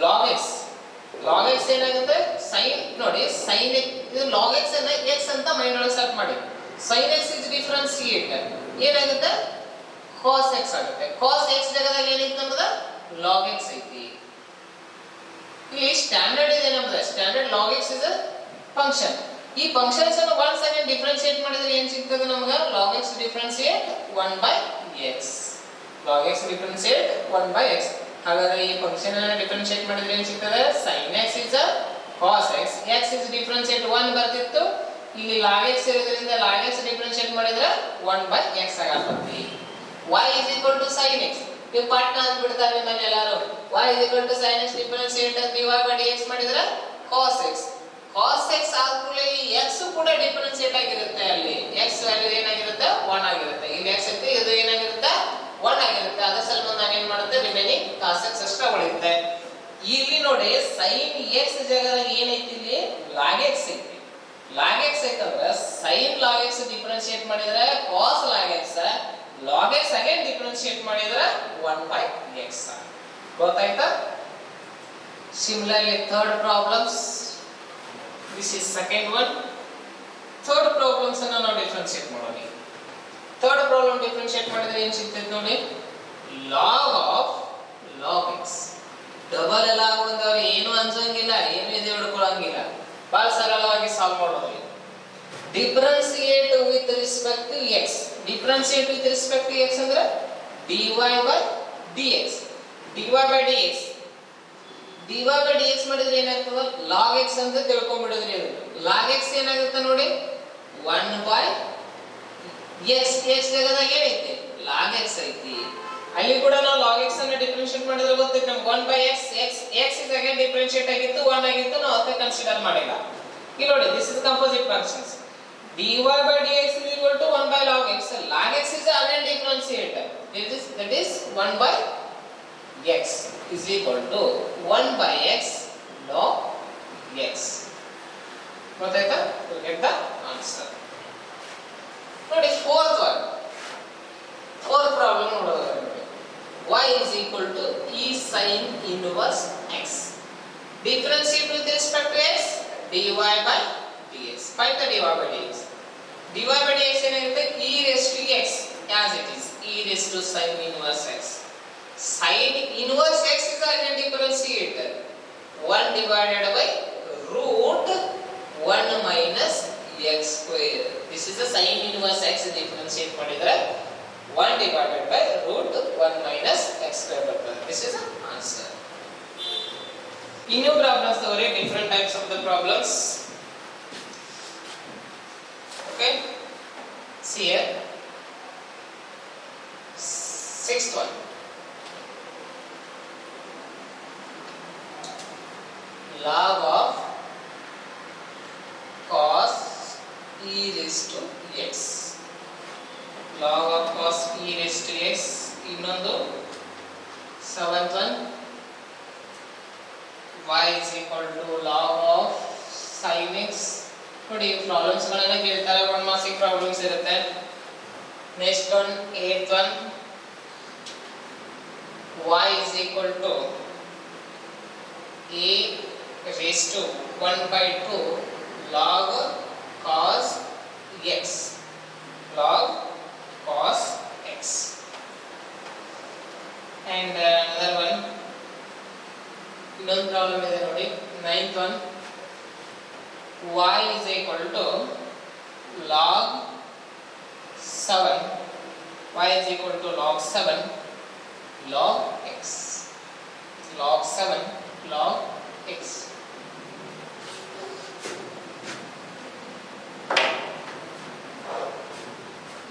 log x ಏನಾಗುತ್ತೆ, sin ನೋಡಿ sin ಇದು log x ಅನ್ನ x ಅಂತ ಮೈಂಡ್ ಒಳಗೆ ಸೆಟ್ ಮಾಡಿ. sin x is differentiate ಏನಾಗುತ್ತೆ, cos x ಆಗುತ್ತೆ. cos x ಜಾಗದಾಗ ಏನಿತ್ತು ನಮ್ಮದು log x ಐತಿ. ಇಲ್ಲಿ ಸ್ಟ್ಯಾಂಡರ್ಡ್ ಇದೆ ನಮ್ಮದು, standard log x is a function. ಈ ಫಂಕ್ಷನ್ಸ್ ಅನ್ನು once again ಡಿಫರೆನ್ಶಿಯೇಟ್ ಮಾಡಿದ್ರೆ ಏನು ಸಿಗ್ತದೆ ನಮಗೆ, log x differentiate 1 by x. log x differentiate 1 by x. ಹಾಗಾದ್ರೆ ಈ ಫಂಕ್ಷನ್ ಅನ್ನು ಡಿಫರೆನ್ಶಿಯೇಟ್ ಮಾಡಿದ್ರೆ ಏನು ಸಿಗ್ತದೆ, sin x is a cos x. x is differentiate 1 ಬರ್ತಿತ್ತು, ಇಲ್ಲಿ log x ಇರೋದ್ರಿಂದ log x ಡಿಫರೆನ್ಶಿಯೇಟ್ ಮಾಡಿದ್ರೆ 1 by x ಆಗುತ್ತೆ. y is equal to sin x. ನೀವು ಪಾಠ ಅಂದ್ಬಿಡ್ತಾರೆ ನಿಮ್ಮಲ್ಲಿ ಎಲ್ಲರೂ. y is equal to sin x differentiate dy by dx ಮಾಡಿದ್ರೆ cos x. cos x ಆದ್ಮೇಲೆ ಈ x ಕೂಡ ಡಿಫರೆನ್ಶಿಯೇಟ್ ಆಗಿರುತ್ತೆ. ಅಲ್ಲಿ x ವ್ಯಾಲ್ಯೂ ಏನಾಗಿರುತ್ತೆ 1 ಆಗಿರುತ್ತೆ. ಇಲ್ಲಿ x ಐತಿ, ಇದು ಏನಾಗಿರುತ್ತೆ 1 ಆಗಿರುತ್ತೆ. ಅದರ ಸಲುವಾಗಿ ನಾನು ಏನು ಮಾಡುತ್ತೆ, ರಿಮೈನಿಂಗ್ cos x ಅಷ್ಟೇ ಉಳಿಯುತ್ತೆ. ಇಲ್ಲಿ ನೋಡಿ sin x ಜಾಗದಾಗ ಏನೈತಿ, ಇಲ್ಲಿ log x ಐತಿ. log x ಐತಂದ್ರೆ sin log x differentiate ಮಾಡಿದ್ರೆ cos log x, log x again differentiate ಮಾಡಿದ್ರೆ 1 by x. ಗೊತ್ತಾಯ್ತಾ? Similarly, third problems. This is second one. Third problems ಅನ್ನು ನಾವು ಡಿಫರೆನ್ಶಿಯೇಟ್ ಮಾಡೋಣ. Third problem ಡಿಫರೆನ್ಶಿಯೇಟ್ ಮಾಡಿದ್ರೆ ಏನು ಸಿಗ್ತದೆ ನೋಡಿ, log x. ಡಬಲ್ ಎಲ್ಲ ಆಗುವಂತವ್ರು ಏನು ಅನ್ಸಂಗಿಲ್ಲ, ಏನು ಎದೆ ಹೊಡ್ಕೊಳ್ಳಂಗಿಲ್ಲ, ಬಹಳ ಸರಳವಾಗಿ ಸಾಲ್ವ್ ಮಾಡೋದು. Differentiate with respect to x. Differentiate with respect to x ಅಂದ್ರೆ dy by dx. dy by dx ಮಾಡಿದ್ರೆ ಏನಾಗ್ತದೆ, log x ಅಂತ ತಿಳ್ಕೊಂಡ್ಬಿಡಿದ್ರಿ. ಅದು log x ಏನಾಗುತ್ತೆ ನೋಡಿ, 1 by x. x ಜಾಗದಾಗ ಏನೈತಿ, log x ಐತಿ. ಅಲ್ಲಿ ಕೂಡ ನಾವು log x ಅನ್ನು ಡಿಫರೆನ್ಶಿಯೇಟ್ ಮಾಡಿದ್ರೆ ಗೊತ್ತೈತೆ ನಮ್ಗೆ 1 by x. x is again differentiate ಆಗಿತ್ತು, 1 ಆಗಿತ್ತು, ನಾವು ಅದಕ್ಕೆ ಕನ್ಸಿಡರ್ ಮಾಡಿಲ್ಲ. ಇಲ್ಲಿ ನೋಡಿ, this is composite functions. dy by dx is equal to 1 by log x. log x is again differentiator. That is 1 by x is equal to 1 by x log x. ಗೊತ್ತಾಯ್ತಾ? You get the answer. ನೋಡಿ fourth problem ನೋಡೋದಾದ್ರೆ y is equal to e sin inverse x. Differentiate with respect to x, dy by dx. Find the dy by dx. dy by dx ಏನಾಗುತ್ತೆ, e raised to x as it is, e raised to sin inverse x. Sin inverse x is again differentiator. 1 divided by root 1 minus x square. This is the sin inverse x differentiate ಮಾಡಿದ್ರೆ 1 divided by root 1 minus x square ಬರ್ತದೆ. This is the answer. New problems ತಗೋರಿ, different types of the problems. Okay, see here, sixth one. Log of cos e raised to x. Log of cos e raised to x. ಇನ್ನೊಂದು seventh one, y is equal to log of sin x. ನೋಡಿ problems ಗಳನ್ನ ಕೇಳ್ತಾರೆ, 1 marks problems ಇರುತ್ತೆ. Next one eighth one, y is equal to a raised to 1 by 2 log cos x. Log cos x. And another one, ಇನ್ನೊಂದು problem ಇದೆ ನೋಡಿ, ninth one, y is equal to log 7. y is equal to log 7 log x. Log 7 log x.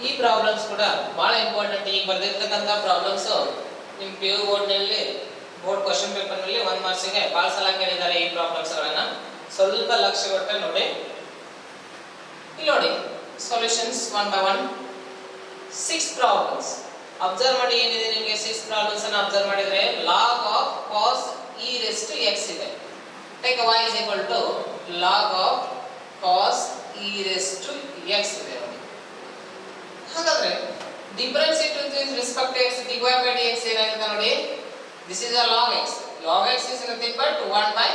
ಈ problems ಕೂಡ ಬಹಳ important. ಈಗ ಬರ್ದಿರ್ತಕ್ಕಂಥ problems ನಿಮ್ಮ P U ಬೋರ್ಡ್ನಲ್ಲಿ board question ಪೇಪರ್ನಲ್ಲಿ 1 ಮಾರ್ಕ್ಸ್ಗೆ ಭಾಳ ಸಲ ಕೇಳಿದ್ದಾರೆ. ಈ ಪ್ರಾಬ್ಲಮ್ಸ್ಗಳನ್ನು ಸ್ವಲ್ಪ ಲಕ್ಷ್ಯ ಕೊಟ್ಟರೆ ನೋಡಿ. ಇಲ್ಲಿ ನೋಡಿ ಸೊಲ್ಯೂಷನ್ಸ್ 1 by 1, 6 ಪ್ರಾಬ್ಲಮ್ಸ್ ಅಬ್ಸರ್ವ್ ಮಾಡಿ. ಏನಿದೆ ನಿಮಗೆ 6 ಪ್ರಾಬ್ಲಮ್ಸ್ ಅನ್ನು ಅಬ್ಸರ್ವ್ ಮಾಡಿದ್ರೆ log of cos e raised to x ಇದೆ. Take y is equal to log of cos e raised to x ಇದೆ ನೋಡಿ. ಹಾಗಾದ್ರೆ differentiate with respect to x dy by dx ಏನಾಗುತ್ತೆ ನೋಡಿ, this is a log x. log x is nothing but 1 by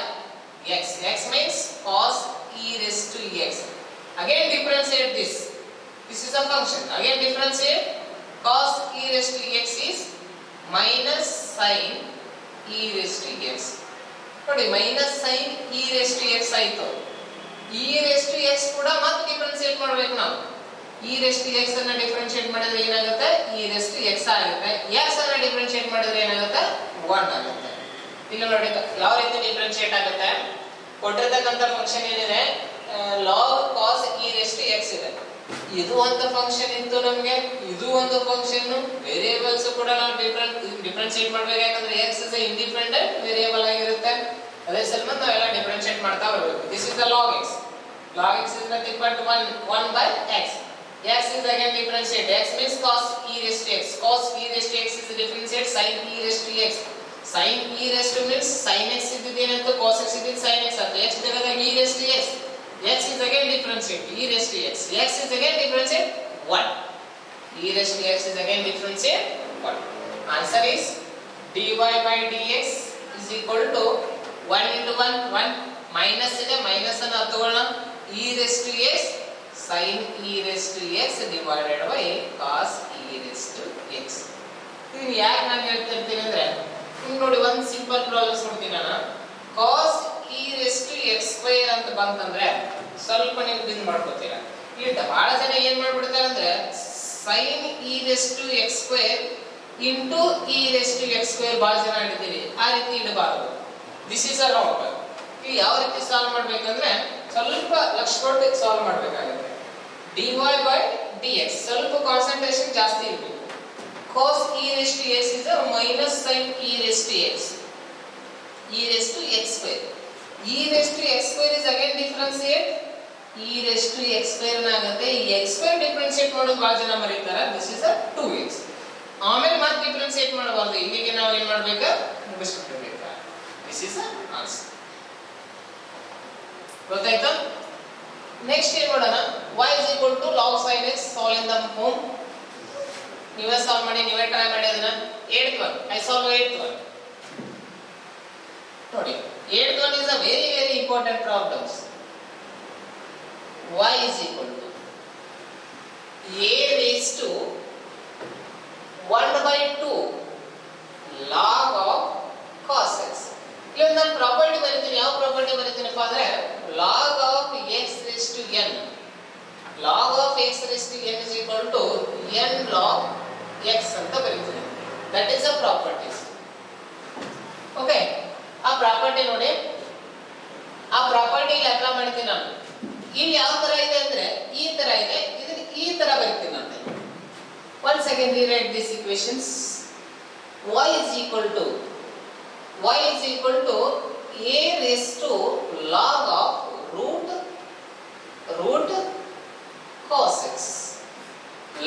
x. x means cos e raised to x. Again differentiate this. This is a function. Again differentiate. Cos e raised to x is minus sin e raised to x. ನೋಡಿ minus sin e raised to x ಆಯ್ತು. e raised to x ಕೂಡ ಮತ್ತೆ differentiate ಮಾಡಬೇಕು ನಾವು. e raised to x ಅನ್ನು differentiate ಮಾಡಿದ್ರೆ ಏನಾಗುತ್ತೆ, e raised to x ಆಗುತ್ತೆ. x ಅನ್ನು ಡಿಫರೆನ್ಶಿಯೇಟ್ ಮಾಡಿದ್ರೆ ಏನಾಗುತ್ತೆ, 1 ಆಗುತ್ತೆ. ಇಲ್ಲಿ ನೋಡಿ ಯಾವ ರೀತಿ ಡಿಫರೆನ್ಶಿಯೇಟ್ ಆಗುತ್ತೆ. ಕೊಟ್ಟಿರತಕ್ಕಂತ ಫಂಕ್ಷನ್ ಏನಿದೆ log cos e raised to x ಇದೆ. ಇದು ಒಂದು ಫಂಕ್ಷನ್ ಇತ್ತು ನಮಗೆ, ಇದು ಒಂದು ಫಂಕ್ಷನ್. ವೇರಿಯೇಬಲ್ಸ್ ಕೂಡ ನಾವು ಡಿಫರೆನ್ಶಿಯೇಟ್ ಮಾಡಬೇಕು, ಯಾಕಂದ್ರೆ x ಇಸ್ ಇಂಡಿಪೆಂಡೆಂಟ್ ವೇರಿಯೇಬಲ್ ಆಗಿರುತ್ತೆ. ಅದೇ ಸಲುವಾಗಿ ನಾವೆಲ್ಲ ಡಿಫರೆನ್ಶಿಯೇಟ್ ಮಾಡ್ತಾ ಬರಬೇಕು. This is the log x. log x is nothing but 1 by x. x is again differentiate. x means cos e raised to x. cos e raised to x is differentiate sin e raised to x. sin e raised to means sin x ಇದ್ದಿದ್ದೇನಂತ cos x ಇದ್ದಿದ್ದು sin x ಅಂತ. x ಜಾಗದಾಗ e raised to x. x is again differentiate. e raised to x. x is again differentiate 1. e raised to x is again differentiate 1. Answer is dy by dx is equal to 1 into 1 1 minus ಇದೆ, minus ಅನ್ನು ತಗೊಳ್ಳೋಣ, e raised to x sin e raised to x divided by cos e raised to x. ಇದು ಯಾಕೆ ನಾನು ಹೇಳ್ತಾ ಇರ್ತೀನಿ ಅಂದ್ರೆ ಈಗ ನೋಡಿ ಒಂದು ಸಿಂಪಲ್ ಪ್ರಾಬ್ಲಮ್ಸ್ ಮಾಡ್ತೀನಿ ನಾನು. cos e raised to x square ಅಂತ ಬಂತಂದ್ರೆ ಸ್ವಲ್ಪ ನೀವು ಬಿಂದು ಮಾಡ್ಕೊತೀರಾ. ಇಲ್ಲಿ ಬಹಳ ಜನ ಏನ್ ಮಾಡ್ಬಿಡ್ತಾರೆ ಅಂದ್ರೆ sin e raised to x square into e raised to x square ಬಹಳ ಜನ ಇಡ್ತೀರಿ. ಆ ರೀತಿ ಇಡಬಾರದು. This is a wrong. ಈ ಯಾವ ರೀತಿ ಸಾಲ್ವ್ ಮಾಡಬೇಕಂದ್ರೆ ಸ್ವಲ್ಪ ಲಕ್ಷ ಕೊಟ್ಟು ಸಾಲ್ವ್ ಮಾಡಬೇಕಾಗುತ್ತೆ. dy by dx ಸ್ವಲ್ಪ ಕಾನ್ಸಂಟ್ರೇಷನ್ ಜಾಸ್ತಿ ಇರಬೇಕು. cos e raised to x is a minus sin e raised to x. e raised to x square. e raised to x square is again differentiate. e raised to x square ಏನಾಗುತ್ತೆ, ಈ x square differentiate ಮಾಡೋದು ಬಹಳ ಜನ ಮರೀತಾರೆ. this is a 2x. ಆಮೇಲೆ ಮತ್ತೆ differentiate ಮಾಡಬಾರದು, ಇಲ್ಲಿಗೆ ನಾವು ಏನು ಮಾಡಬೇಕು, ಮುಗಿಸ್ಬಿಡಬೇಕು. this is a answer. ಗೊತ್ತಾಯ್ತಾ? ನೆಕ್ಸ್ಟ್ ಏನು ಮಾಡೋಣ, y is equal to log sin x. solve in the home. ನೀವೇ ಸಾಲ್ವ್ ಮಾಡಿ, ನೀವೇ ಟ್ರೈ ಮಾಡಿ ಅದನ್ನ. 8th one I solve 8th one. ನೋಡಿ 8th one is a very very important problems. y is equal to a raised to 1 by 2 log of cos x. ಇಲ್ಲಿ ನಾನು property ಬರೀತೀನಿ. ಯಾವ ಪ್ರಾಪರ್ಟಿ ಬರೀತೀನಪ್ಪ ಅಂದ್ರೆ log of x raised to n. log of x raised to n is equal to n log x ಅಂತ ಬರೀತೀನಿ. that is a properties. Okay, ಆ property ನೋಡಿ, ಆ ಪ್ರಾಪರ್ಟಿ ಇಲ್ಲಿ ಅಪ್ಲೈ ಮಾಡ್ತೀನಿ ನಾನು. ಇಲ್ಲಿ ಯಾವ ತರ ಇದೆ ಅಂದ್ರೆ ಈ ತರ ಇದೆ, ಇದನ್ನ ಈ ತರ ಬರೀತೀನಿ ನಾನು. once again rewrite these equations. y is equal to a raised to log of root cos x.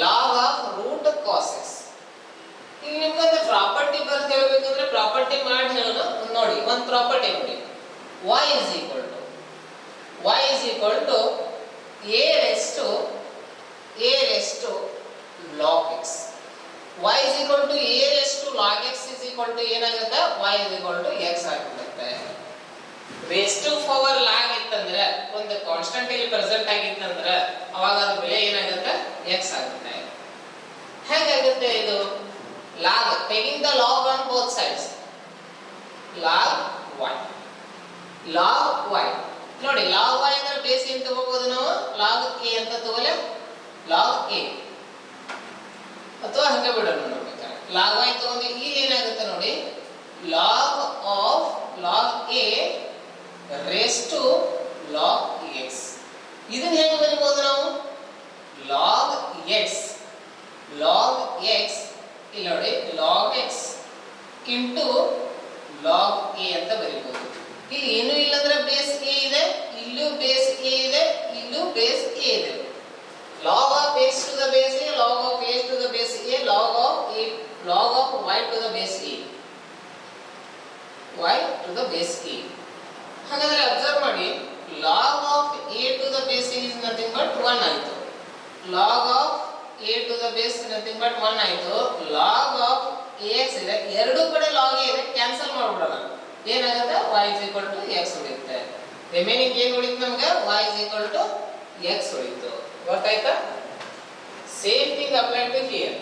log of root cos x. ಇಲ್ಲಿ ನಿಮಗೆ ಪ್ರಾಪರ್ಟಿ ಬರ್ತ ಹೇಳಬೇಕಂದ್ರೆ ಪ್ರಾಪರ್ಟಿ ಮಾಡಿ ಹೇಳೋಣ. ನೋಡಿ ಒಂದು ಪ್ರಾಪರ್ಟಿ ನೋಡಿ, y is equal to a raised to log x. y is equal to a raised to log x is equal to ಏನಾಗುತ್ತೆ, y is equal to x ಆಗಿರುತ್ತೆ. raised to power log ಇತ್ತಂದ್ರೆ ಒಂದು constant ಇಲ್ಲಿ present ಆಗಿತ್ತಂದ್ರೆ ಅವಾಗ ಅದರ ಬೆಲೆ ಏನಾಗುತ್ತೆ, x ಆಗುತ್ತೆ. ಹೇಗಾಗುತ್ತೆ ಇದು log, taking the log on both sides. log y ನೋಡಿ, log y ಅಂದ್ರೆ ಬೇಸ್ ಏನು ತಗೋಬಹುದು ನಾವು, log a ಅಂತ ತಗೋಲೆ, log a ಅಥವಾ ಹಂಗೆ ಬಿಡೋಣ. ನೋಡ್ಬೇಕಾದ್ರೆ log y ತಗೊಂಡು ಇಲ್ಲಿ ಏನಾಗುತ್ತೆ ನೋಡಿ, log a raised to log x. ಇದನ್ನ ಹೇಗೆ ಬರೀಬಹುದು ನಾವು, log x ಇಲ್ಲಿ ನೋಡಿ log x into log a ಅಂತ ಬರೀಬಹುದು. ಇಲ್ಲಿ ಏನು ಇಲ್ಲ ಅಂದ್ರೆ ಬೇಸ್ a ಇದೆ, ಇಲ್ಲೂ ಬೇಸ್ a ಇದೆ, ಇಲ್ಲೂ ಬೇಸ್ a ಇದೆ. log of x to the base a, log of a to the base a, log of y to the base a, y to the base a. ಹಾಗಾದ್ರೆ observe ಮಾಡಿ, log of a to the base a is nothing but 1 ಆಯಿತು. log of a to the base nothing but 1 ಆಯಿತು. log of ax ಇದೆ, ಎರಡು ಕಡೆ log a ಇದೆ, cancel ಮಾಡ್ಬಿಡೋಣ. ಏನಾಗುತ್ತೆ, y is equal to x ಉಳಿಯುತ್ತೆ. ರಿಮೈನಿಂಗ್ ಏನು ಉಳಿತು ನಮಗೆ, y is equal to x ಉಳಿತು. ಗೊತ್ತಾಯ್ತಾ? Same thing apply to here.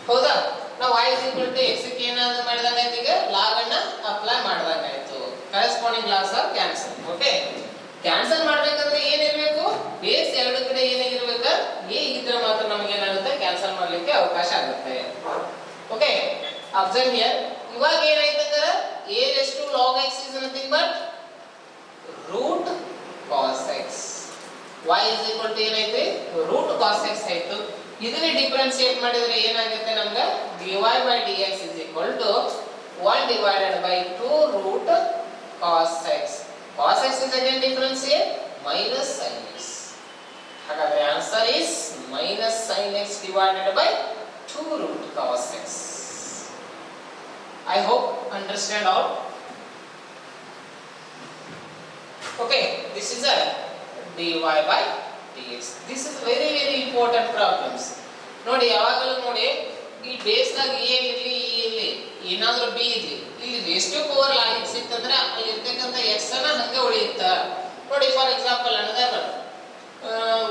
ಹೌದಾ? ನಾವು y is equal to x ಗೆ ಏನಾದ್ರು ಮಾಡಿದಂಗೆ ಆಯ್ತು, ಈಗ log ಅನ್ನ ಅಪ್ಲೈ ಮಾಡಿದಂಗೆ ಆಯ್ತು. Corresponding laws are cancel. Okay, cancel ಮಾಡಬೇಕಂದ್ರೆ ಏನಿರಬೇಕು, ಬೇಸ್ ಎರಡು ಕಡೆ ಏನಾಗಿರ್ಬೇಕು, a ಇದ್ರೆ ಮಾತ್ರ ನಮಗೆ ಏನಾಗುತ್ತೆ, ಕ್ಯಾನ್ಸಲ್ ಮಾಡಲಿಕ್ಕೆ ಅವಕಾಶ ಆಗುತ್ತೆ. Okay, observe here. ಇವಾಗ ಏನಾಯ್ತು ಅಂದ್ರೆ a raised to log x is nothing but root cos x. y is equal to ಏನಾಯ್ತು, root cos x ಆಯ್ತು. ಇದನ್ನ ಡಿಫರೆನ್ಶಿಯೇಟ್ ಮಾಡಿದ್ರೆ ಏನಾಗುತ್ತೆ ನಮಗೆ, dy by dx is equal to 1 divided by 2 root cos x. cos x is again differentiate minus sin x. ಹಾಗಾದ್ರೆ answer is minus sin x divided by 2 root cos x. I hope understand all. Okay, this is a dy by dx. This is very very important problems. ನೋಡಿ ಯಾವಾಗಲೂ ನೋಡಿ ಈ ಬೇಸ್ದಾಗ A ಇರಲಿ ಇರಲಿ ಏನಾದ್ರೂ b ಇರಲಿ ಇಲ್ಲಿ raise to power log x ಇತ್ತಂದ್ರೆ ಅಲ್ಲಿ ಇರ್ತಕ್ಕಂಥ ಎಕ್ಸ್ ಅನ್ನ ಹಂಗೆ ಉಳಿಯುತ್ತ ನೋಡಿ. For example another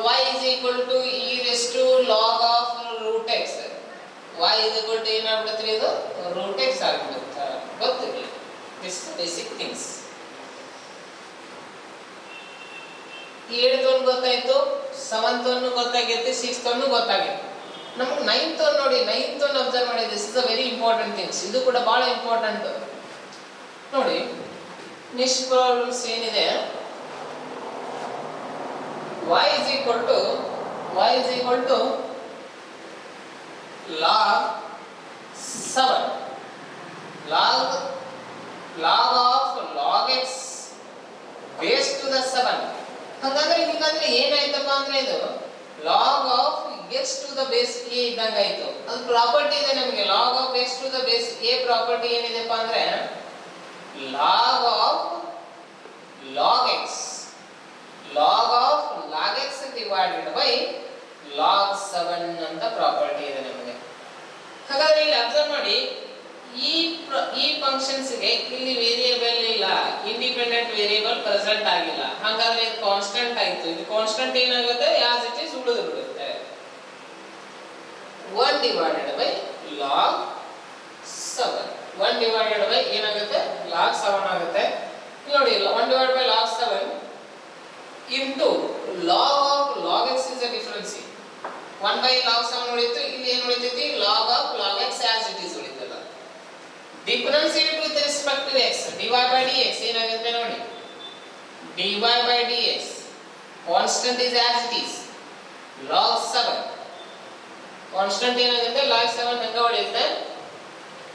y is equal to e raised to log of root x. y is equal to ಏನಾಗ್ಬಿಡುತ್ತೆ ಇದು root x ಆಗ್ಬಿಡುತ್ತೆ. ಗೊತ್ತಿರಲಿ, this basic things. 7th one ಗೊತ್ತಾಯ್ತು, 7th one ಗೊತ್ತಾಗೈತಿ, 6th one ಗೊತ್ತಾಗೈತಿ. ನಮಗೆ 9th one ನೋಡಿ, 9th one observe ಮಾಡಿ. This is a very important things. ಇದು ಕೂಡ ಬಹಳ ಇಂಪಾರ್ಟೆಂಟ್ ನೋಡಿ. ನೆಕ್ಸ್ಟ್ ಪ್ರಾಬ್ಲಮ್ಸ್ ಏನಿದೆ, y is equal to log 7 log of log x base to the 7. ಹಾಗಾದ್ರೆ ಹೀಗಾದ್ರೆ ಏನಾಯ್ತಪ್ಪ ಅಂದ್ರೆ ಇದು log of x to the base a ಇದ್ದಂಗ ಆಯ್ತು. ಅದು ಪ್ರಾಪರ್ಟಿ ಇದೆ ನಮಗೆ. log of x to the base a property ಏನಿದೆಪ್ಪ ಅಂದ್ರೆ log of log x divided by log 7 ಅಂತ ಪ್ರಾಪರ್ಟಿ ಇದೆ ನಮಗೆ. ಹಾಗಾದ್ರೆ ಇಲ್ಲಿ ಅಬ್ಸರ್ವ್ ಮಾಡಿ, ಈ ಫಂಕ್ಷನ್ಸ್ ಗೆ ಇಲ್ಲಿ ವೇರಿಯೇಬಲ್ ಇಲ್ಲ, ಇಂಡಿಪೆಂಡೆಂಟ್ ವೇರಿಯೇಬಲ್ ಪ್ರೆಸೆಂಟ್ ಆಗಿಲ್ಲ. ಹಾಗಾದ್ರೆ ಇದು ಕಾನ್ಸ್ಟೆಂಟ್ ಆಯ್ತು. ಇದು ಕಾನ್ಸ್ಟೆಂಟ್ ಏನಾಗುತ್ತೆ, ಆಸ್ ಇಟ್ ಇಸ್ ಉಳಿದು ಬಿಡುತ್ತೆ. 1 divided by log 7 1 divided by ಏನಾಗುತ್ತೆ log 7 ಆಗುತ್ತೆ. ಇಲ್ಲಿ ನೋಡಿ 1 divided by log 7 into log of log x is a difference. 1 by log 7 ಉಳಿತು, ಇಲ್ಲಿ ಏನು ಉಳಿತೈತಿ log of log x as it is ಉಳಿತಲ್ಲ. differentiate with respect to x, dy by dx ಏನಾಗುತ್ತೆ ನೋಡಿ, dy by dx constant is as it is log 7 constant ಏನಾಗುತ್ತೆ log 7 ಹಂಗ ಉಳಿಯುತ್ತೆ.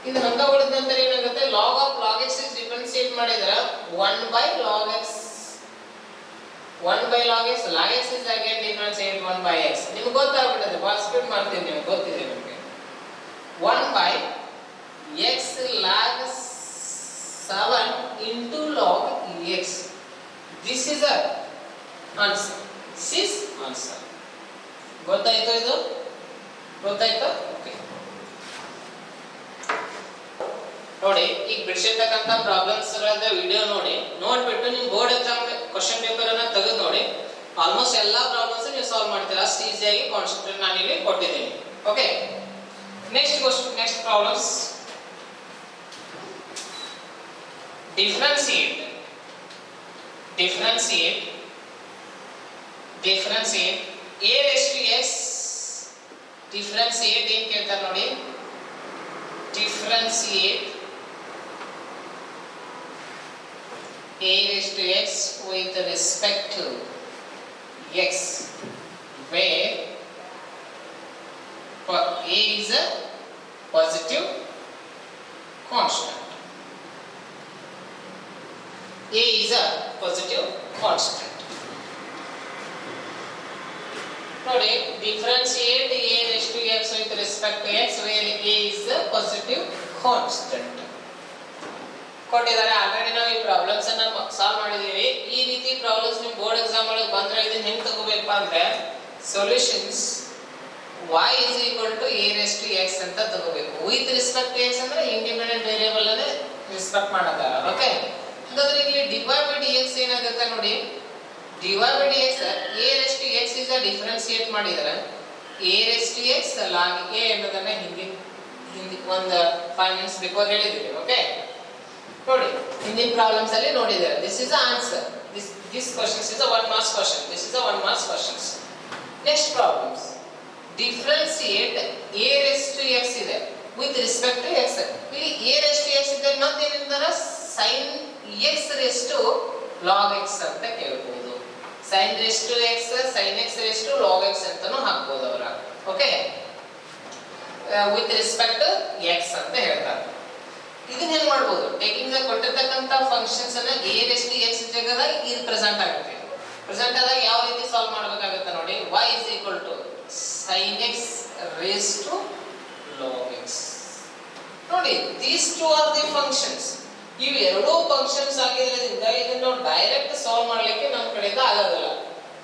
ಇದು ಹಂಗ ಉಳಿದ ನಂತರ ಏನಾಗುತ್ತೆ log of log x is differentiate ಮಾಡಿದ್ರೆ 1 by log x log x is again differentiate 1 by x. ನಿಮಗೆ ಗೊತ್ತಾಗ್ಬಿಡುತ್ತೆ, ಬಾಲ್ ಸ್ಪೀಡ್ ಮಾಡ್ತೀನಿ, ನಿಮಗೆ ಗೊತ್ತಿದೆ ನಿಮಗೆ. 1 by x log 7 into log x. This is a answer. This is answer. ಗೊತ್ತಾಯ್ತು? ಇದು ಗೊತ್ತಾಯ್ತು? ಓಕೆ ನೋಡಿ, ಈಗ ಬಿಡಿಸಿರ್ತಕ್ಕಂಥ ಪ್ರಾಬ್ಲಮ್ಸ್ ವಿಡಿಯೋ ನೋಡ್ಬಿಟ್ಟು ನಿಮ್ ಬೋರ್ಡ್ ಎಕ್ಸಾಮ್ ಕ್ವಶನ್ ಪೇಪರ್ ಅನ್ನ ತೆಗೆದು ನೋಡಿ. ಆಲ್ಮೋಸ್ಟ್ ಎಲ್ಲಾ ಪ್ರಾಬ್ಲಮ್ಸ್ ನೀವು ಸಾಲ್ವ್ ಮಾಡ್ತೀರಾ. ಅಷ್ಟು ಈಸಿಯಾಗಿ ಕಾನ್ಸೆಪ್ಟ್ ನಾನು ಇಲ್ಲಿ ಕೊಟ್ಟಿದ್ದೀನಿ. Okay, next question, next problems. differentiate a raised to x. differentiate ಏನು ಕೇಳ್ತಾರೆ ನೋಡಿ, differentiate a raised to x with respect to x, where a is a positive constant. A is a positive constant. ನೋಡಿ, differentiate a raised to x with respect to x where a is a positive constant. ಕೊಟ್ಟಿದ್ದಾರೆ. Already ನಾವು ಈ problems ಅನ್ನ solve ಮಾಡಿದೀವಿ. ಈ ರೀತಿ problems ನಿಮ್ಮ board exam ಒಳಗೆ ಬಂದ್ರೆ ಇದನ್ನ ಹೆಂಗ್ ತಗೋಬೇಕಪ್ಪ ಅಂದ್ರೆ solutions y is equal to a raised to x ಅಂತ ತಗೋಬೇಕು. ವಿತ್ ರೆಸ್ಪೆಕ್ಟ್ ಟು x ಅಂದ್ರೆ ಇಂಡಿಪೆಂಡೆಂಟ್ ವೇರಿಯೇಬಲ್ ಅನ್ನ ರೆಸ್ಪೆಕ್ಟ್ ಮಾಡೋದಾರ. ಓಕೆ, ಹಾಗಾದ್ರೆ ಇಲ್ಲಿ dy by dx ಏನಾಗುತ್ತೆ ನೋಡಿ, dy by dx a raised to x is a differentiate ಮಾಡಿದ್ರೆ a raised to x log a ಅನ್ನೋದನ್ನ ಹಿಂದಿ ಒಂದು 5 minutes ಬಿಫೋರ್ ಹೇಳಿದ್ದೀವಿ. ಓಕೆ ನೋಡಿ, ಹಿಂದಿನ ಪ್ರಾಬ್ಲಮ್ಸ್ ಅಲ್ಲಿ ನೋಡಿದ್ದಾರೆ. This is the answer. This questions is a 1 marks question. This is a 1 marks questions. Next problems. Differentiate a raised to x ಇದೆ with respect to x. ಇಲ್ಲಿ a raised to x ಇದೆ, ಮತ್ತೆ ಏನಿರ್ತಾರ sin x raised to log x ಅಂತ ಕೇಳಬಹುದು. sin raised to x, sin x raised to log x ಅಂತಾನೂ ಹಾಕಬಹುದು ಅವರ. Okay, with respect to x ಅಂತ ಹೇಳ್ತಾರೆ. ಇದನ್ನ ಹೆಂಗ್ ಮಾಡಬಹುದು, ಟೇಕಿಂಗ್ ದ ಕೊಟ್ಟಿರ್ತಕ್ಕಂಥ ಫಂಕ್ಷನ್ಸ್ ಅನ್ನ a raised to x ಜಾಗದಾಗ ಇದು ಪ್ರೆಸೆಂಟ್ ಆಗುತ್ತೆ. ಪ್ರೆಸೆಂಟ್ ಆದಾಗ ಯಾವ ರೀತಿ ಸಾಲ್ವ್ ಮಾಡಬೇಕಾಗುತ್ತೆ ನೋಡಿ, y is equal to sin x raised to log x. ನೋಡಿ, these two are the functions. ಇವು ಎರಡೂ ಫಂಕ್ಷನ್ಸ್ ಆಗಿರೋದ್ರಿಂದ ಇದನ್ನ ನಾವು ಡೈರೆಕ್ಟ್ ಸಾಲ್ವ್ ಮಾಡ್ಲಿಕ್ಕೆ ನಮ್ಮ ಕಡೆಯಿಂದ ಆಗೋದಿಲ್ಲ.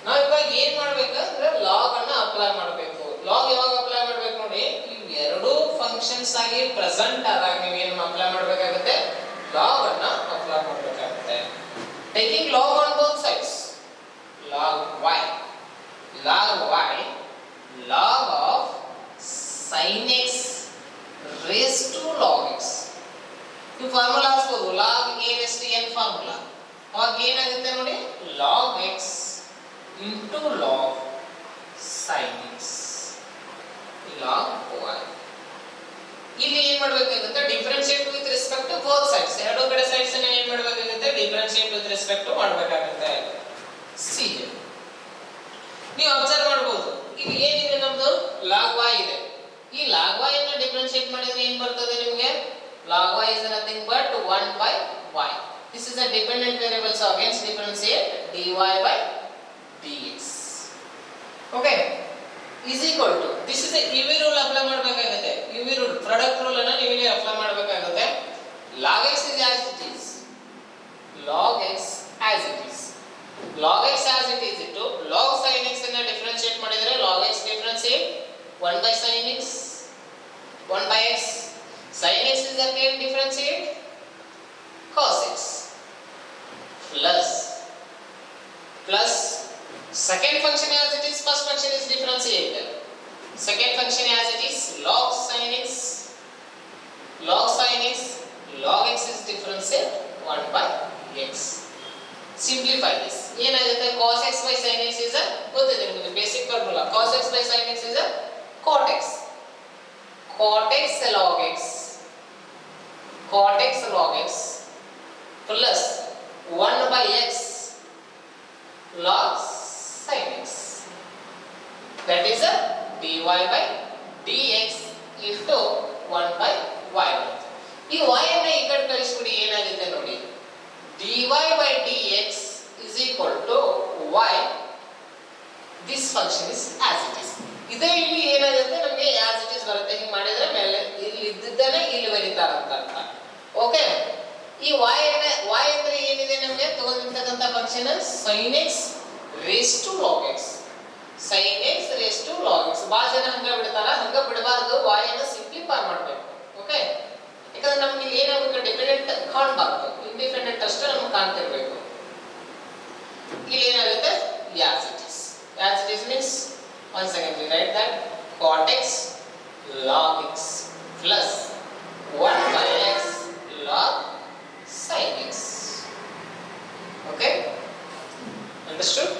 ನಾವು ಇವಾಗ ಏನ್ ಮಾಡ್ಬೇಕಂದ್ರೆ ಲಾಗ್ ಅನ್ನ ಅಪ್ಲೈ ಮಾಡಬೇಕು. ಲಾಗ್ ಯಾವಾಗ ಅಪ್ಲೈ ಮಾಡ್ಬೇಕು ನೋಡಿ, ಇವು ಎರಡೂ ಫಂಕ್ಷನ್ಸ್ ಆಗಿ ಪ್ರೆಸೆಂಟ್ ಆದಾಗ ನೀವು ಏನು ಅಪ್ಲೈ ಮಾಡಬೇಕಾಗುತ್ತೆ, ಲಾಗ್ ಅನ್ನ ಅಪ್ಲೈ ಮಾಡಬೇಕಾಗುತ್ತೆ. Taking log on both sides, log y log of sin x raised to log x. ಈ ಫಾರ್ಮುಲಾ ಹಾಕ್ಬೋದು, log a raised to n formula. ಅವಾಗ ಏನಾಗುತ್ತೆ ನೋಡಿ, log x into log sin x log y. ಇಲ್ಲಿ ಏನ್ ಮಾಡಬೇಕಾಗುತ್ತೆ, differentiate with respect to both sides. ಎರಡು ಕಡೆ ಸೈಡ್ಸ್ ಅನ್ನು ಏನ್ ಮಾಡಬೇಕಾಗುತ್ತೆ, ಡಿಫರೆನ್ಶಿಯೇಟ್ ವಿತ್ ರೆಸ್ಪೆಕ್ಟ್ ಟು ಮಾಡಬೇಕಾಗುತ್ತೆ. ಸಿ ನೀವು ಅಬ್ಸರ್ವ್ ಮಾಡಬಹುದು, ಇಲ್ಲಿ ಏನಿದೆ ನಮ್ದು log y ಇದೆ. ಈ log y ಅನ್ನು ಡಿಫರೆನ್ಶಿಯೇಟ್ ಮಾಡಿದ್ರೆ ಏನು ಬರ್ತದೆ ನಿಮಗೆ, log y is nothing but 1 by y. This is a dependent variable, so again differentiate dy by dx. Okay, is equal to, this is a UV rule apply ಮಾಡಬೇಕಾಗುತ್ತೆ. UV rule, product rule ಅನ್ನು ನೀವು ಇಲ್ಲಿ apply ಮಾಡಬೇಕಾಗುತ್ತೆ. log x is as it is, log x as it is, log x as it is into log sin x ಅನ್ನು differentiate ಮಾಡಿದ್ರೆ log x differentiate 1 by sin x, 1 by x. sin x is again differentiate cos x plus second function as it is, first function is differentiated. Second function as it is, log sin x log x is differentiate 1 by x. Simplify this. ಏನಾಗುತ್ತೆ, cos x by sin x is a, ಗೊತ್ತಿದೆ ನಿಮಗೆ basic formula, cos x by sin x is a cot x log x plus 1 by x log sin x, that is a dy by dx into 1 by y. ಈ y ಅನ್ನು ಈ ಕಡೆ ಕಳಿಸ್ಬಿಡಿ, ಏನಾಗುತ್ತೆ ನೋಡಿ, dy by dx is equal to y, this function is as it is. ಇದೇ ಇಲ್ಲಿ ಏನಾಗುತ್ತೆ ನಮಗೆ as it is ಬರುತ್ತೆ. ಹಿಂಗೆ ಮಾಡಿದ್ರೆ ಮೇಲೆ ಇಲ್ಲಿ ಇದ್ದದ್ದನ್ನೇ ಇಲ್ಲಿ ಬರೀತಾರಂತ ಅರ್ಥ. ಓಕೆ, ಈ y ಅಂದ್ರೆ ಏನಿದೆ, ನಮಗೆ ತಗೊಂಡಿರ್ತಕ್ಕಂಥ function sin x raised to log x, sin x raised to log x. ಭಾಳ ಜನ ಹಂಗ ಬಿಡ್ತಾರ, ಹಂಗ ಬಿಡಬಾರ್ದು, y ಅನ್ನು ಸಿಂಪ್ಲಿಫೈ ಮಾಡಬೇಕು. ಓಕೆ, ಯಾಕಂದ್ರೆ ನಮ್ಗೆ ಏನಾಗಬೇಕು, ಡಿಪೆಂಡೆಂಟ್ ಕಾಣಬಾರ್ದು, ಇಂಡಿಪೆಂಡೆಂಟ್ ಅಷ್ಟೇ ನಮ್ಗೆ ಕಾಣ್ತಿರ್ಬೇಕು. ಇಲ್ಲಿ ಏನಾಗುತ್ತೆ, as it is means, once again we write that cot x log x plus 1 by x log sin x. Okay, understood?